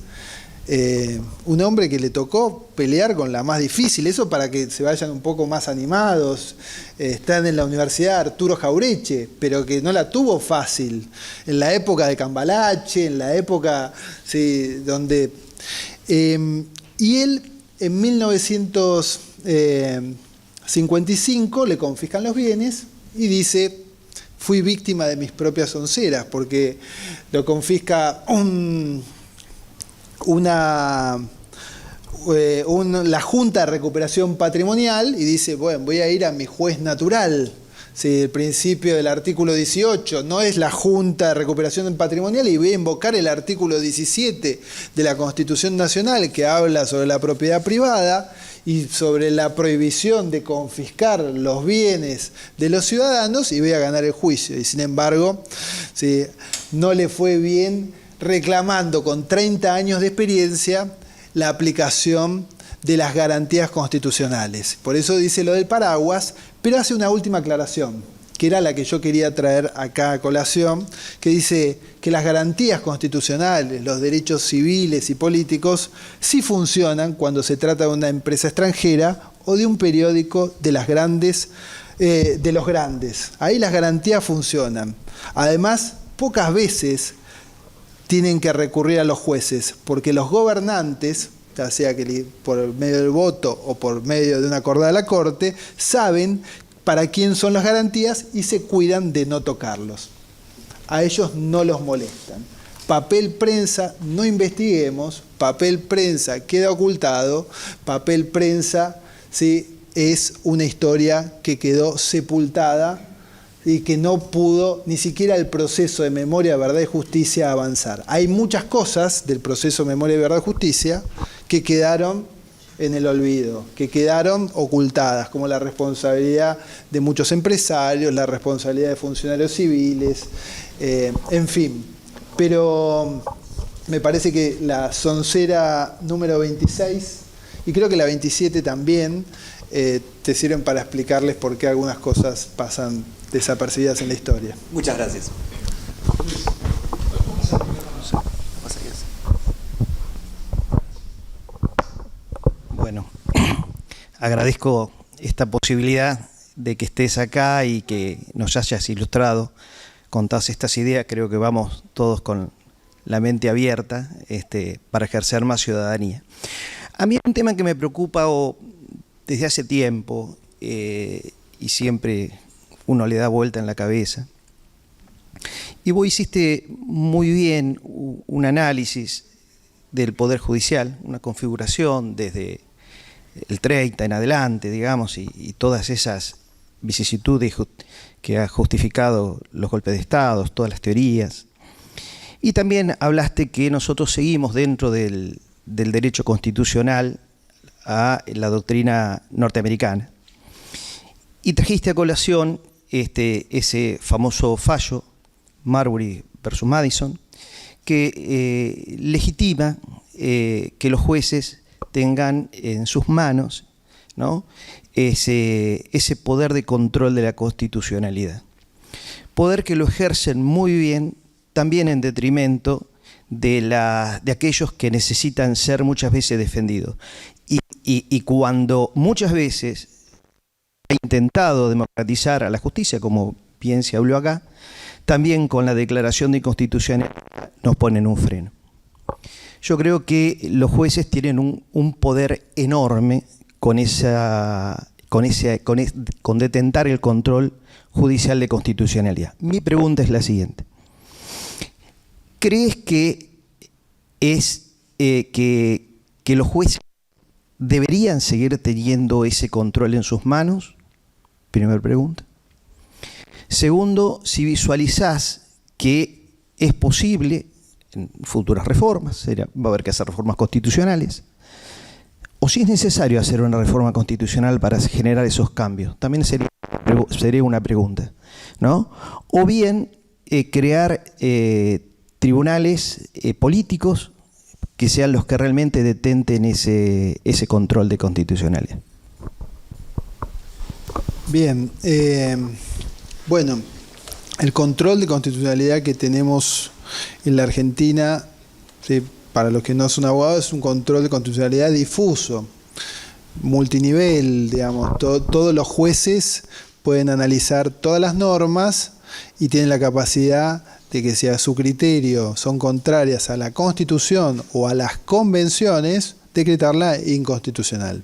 Un hombre que le tocó pelear con la más difícil, eso para que se vayan un poco más animados. Están en la Universidad Arturo Jauretche, pero que no la tuvo fácil. En la época de Cambalache, en la época, sí, donde... y él, en 1955, le confiscan los bienes y dice: fui víctima de mis propias onceras, porque lo confisca la Junta de Recuperación Patrimonial y dice: bueno, voy a ir a mi juez natural. Sí, el principio del artículo 18, no es la Junta de Recuperación Patrimonial, y voy a invocar el artículo 17 de la Constitución Nacional, que habla sobre la propiedad privada y sobre la prohibición de confiscar los bienes de los ciudadanos, y voy a ganar el juicio. Y sin embargo, sí, no le fue bien, reclamando con 30 años de experiencia la aplicación de las garantías constitucionales. Por eso dice lo del paraguas, pero hace una última aclaración, que era la que yo quería traer acá a colación, que dice que las garantías constitucionales, los derechos civiles y políticos, sí funcionan cuando se trata de una empresa extranjera o de un periódico de los grandes. Ahí las garantías funcionan. Además, pocas veces tienen que recurrir a los jueces, porque los gobernantes, ya sea que por medio del voto o por medio de una acordada de la Corte, saben para quién son las garantías y se cuidan de no tocarlos. A ellos no los molestan. Papel prensa, no investiguemos, papel prensa queda ocultado, papel prensa, ¿sí?, es una historia que quedó sepultada y que no pudo ni siquiera el proceso de memoria, verdad y justicia avanzar. Hay muchas cosas del proceso de memoria, verdad y justicia que quedaron en el olvido, que quedaron ocultadas, como la responsabilidad de muchos empresarios, la responsabilidad de funcionarios civiles, en fin. Pero me parece que la soncera número 26, y creo que la 27 también, te sirven para explicarles por qué algunas cosas pasan desapercibidas en la historia. Muchas gracias. Bueno, agradezco esta posibilidad de que estés acá y que nos hayas ilustrado con todas estas ideas. Creo que vamos todos con la mente abierta para ejercer más ciudadanía. A mí hay un tema que me preocupa desde hace tiempo y siempre uno le da vuelta en la cabeza. Y vos hiciste muy bien un análisis del Poder Judicial, una configuración desde el 30 en adelante, digamos, y todas esas vicisitudes que ha justificado los golpes de Estado, todas las teorías. Y también hablaste que nosotros seguimos dentro del derecho constitucional a la doctrina norteamericana. Y trajiste a colación ese famoso fallo, Marbury versus Madison, que legitima que los jueces tengan en sus manos, ¿no?, ese poder de control de la constitucionalidad. Poder que lo ejercen muy bien, también en detrimento de aquellos que necesitan ser muchas veces defendidos. Y cuando muchas veces ha intentado democratizar a la justicia, como bien se habló acá, también con la declaración de inconstitucionalidad nos ponen un freno. Yo creo que los jueces tienen un poder enorme con detentar el control judicial de constitucionalidad. Mi pregunta es la siguiente. ¿Crees que los jueces deberían seguir teniendo ese control en sus manos? Primera pregunta. Segundo, si visualizás que es posible en futuras reformas, va a haber que hacer reformas constitucionales, o si es necesario hacer una reforma constitucional para generar esos cambios, también sería una pregunta, ¿no? O bien crear tribunales políticos que sean los que realmente detenten ese control de constitucionalidad. Bien, bueno, el control de constitucionalidad que tenemos en la Argentina, ¿sí?, para los que no son abogados, es un control de constitucionalidad difuso, multinivel, digamos. Todos los jueces pueden analizar todas las normas y tienen la capacidad de que si a su criterio son contrarias a la Constitución o a las convenciones, decretarla inconstitucional.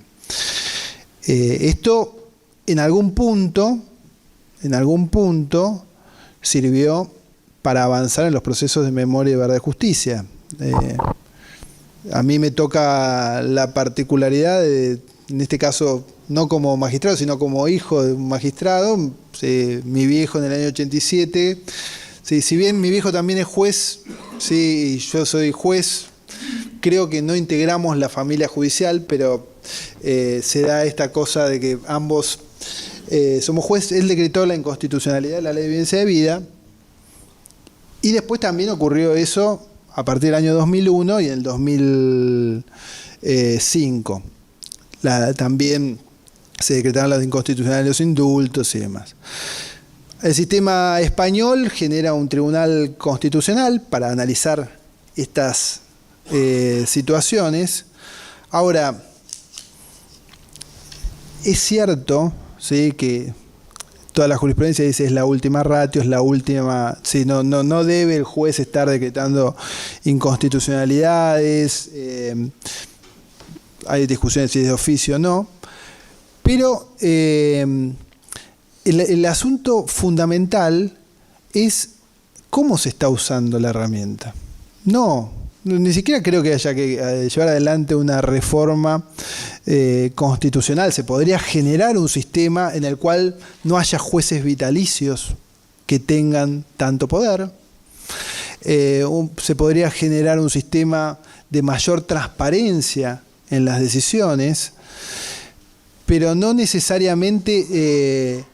Esto en algún punto sirvió para avanzar en los procesos de memoria, verdad y justicia. A mí me toca la particularidad de, en este caso, no como magistrado, sino como hijo de un magistrado. Mi viejo en el año 87, si bien mi viejo también es juez, y yo soy juez, creo que no integramos la familia judicial, pero se da esta cosa de que ambos somos jueces. Él decretó la inconstitucionalidad de la Ley de Evidencia de Vida, y después también ocurrió eso a partir del año 2001 y en el 2005. También se decretaron las inconstitucionalidades de los indultos y demás. El sistema español genera un tribunal constitucional para analizar estas situaciones. Ahora, es cierto, ¿sí?, que toda la jurisprudencia dice es la última ratio, es la última, sí, no debe el juez estar decretando inconstitucionalidades, hay discusiones si es de oficio o no, pero el asunto fundamental es cómo se está usando la herramienta. Ni siquiera creo que haya que llevar adelante una reforma constitucional. Se podría generar un sistema en el cual no haya jueces vitalicios que tengan tanto poder. Se podría generar un sistema de mayor transparencia en las decisiones, pero no necesariamente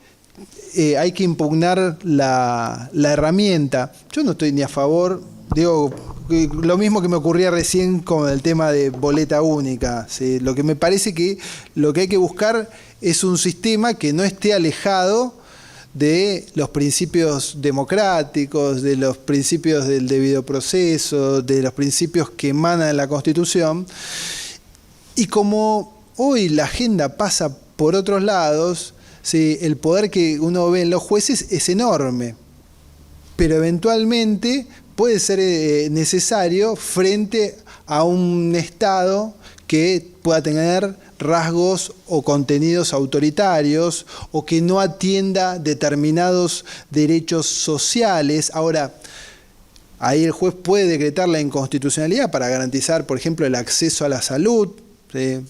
hay que impugnar la herramienta. Yo no estoy ni a favor, digo, lo mismo que me ocurría recién con el tema de boleta única, ¿sí? Lo que me parece que lo que hay que buscar es un sistema que no esté alejado de los principios democráticos, de los principios del debido proceso, de los principios que emanan de la Constitución. Y como hoy la agenda pasa por otros lados, ¿sí?, el poder que uno ve en los jueces es enorme, pero eventualmente puede ser necesario frente a un Estado que pueda tener rasgos o contenidos autoritarios o que no atienda determinados derechos sociales. Ahora, ahí el juez puede decretar la inconstitucionalidad para garantizar, por ejemplo, el acceso a la salud de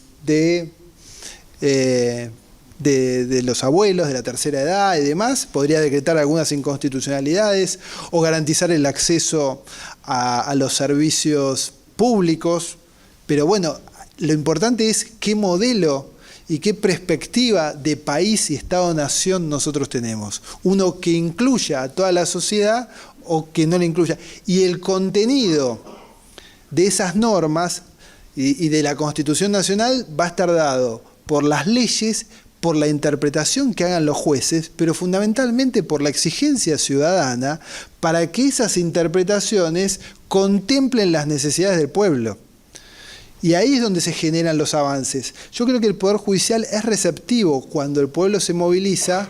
los abuelos de la tercera edad y demás. Podría decretar algunas inconstitucionalidades o garantizar el acceso a los servicios públicos. Pero bueno, lo importante es qué modelo y qué perspectiva de país y Estado-nación nosotros tenemos. Uno que incluya a toda la sociedad o que no la incluya. Y el contenido de esas normas y de la Constitución Nacional va a estar dado por las leyes, por la interpretación que hagan los jueces, pero fundamentalmente por la exigencia ciudadana para que esas interpretaciones contemplen las necesidades del pueblo. Y ahí es donde se generan los avances. Yo creo que el Poder Judicial es receptivo cuando el pueblo se moviliza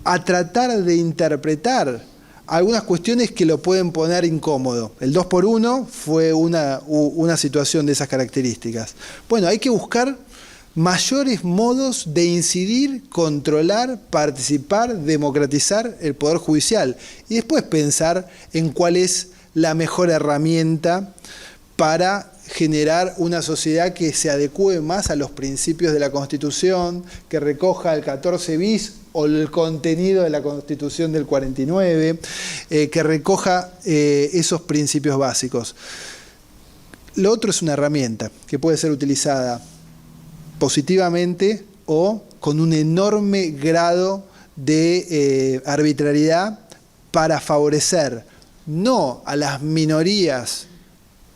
a tratar de interpretar algunas cuestiones que lo pueden poner incómodo. El 2x1 fue una situación de esas características. Bueno, hay que buscar mayores modos de incidir, controlar, participar, democratizar el Poder Judicial y después pensar en cuál es la mejor herramienta para generar una sociedad que se adecue más a los principios de la Constitución, que recoja el 14 bis o el contenido de la Constitución del 49, que recoja esos principios básicos. Lo otro es una herramienta que puede ser utilizada positivamente o con un enorme grado de arbitrariedad para favorecer no a las minorías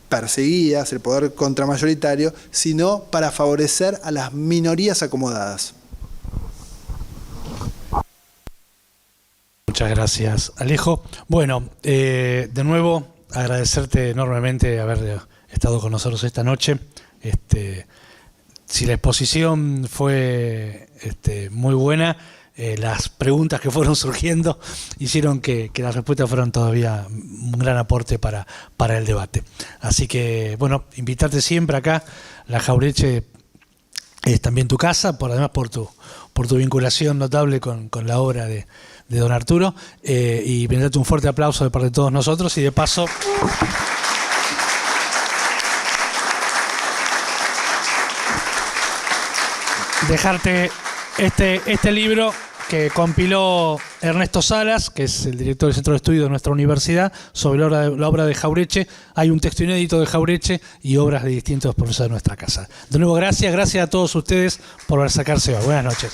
perseguidas, el poder contramayoritario, sino para favorecer a las minorías acomodadas. Muchas gracias, Alejo. Bueno, de nuevo agradecerte enormemente haber estado con nosotros esta noche. Si la exposición fue muy buena, las preguntas que fueron surgiendo hicieron que las respuestas fueran todavía un gran aporte para el debate. Así que, bueno, invitarte siempre acá. La Jauretche es también tu casa, además por tu vinculación notable con la obra de don Arturo, y brindarte un fuerte aplauso de parte de todos nosotros, y de paso dejarte este libro que compiló Ernesto Salas, que es el director del Centro de Estudios de nuestra universidad, sobre la obra de Jauretche. Hay un texto inédito de Jauretche y obras de distintos profesores de nuestra casa. De nuevo, gracias a todos ustedes por sacarse hoy. Buenas noches.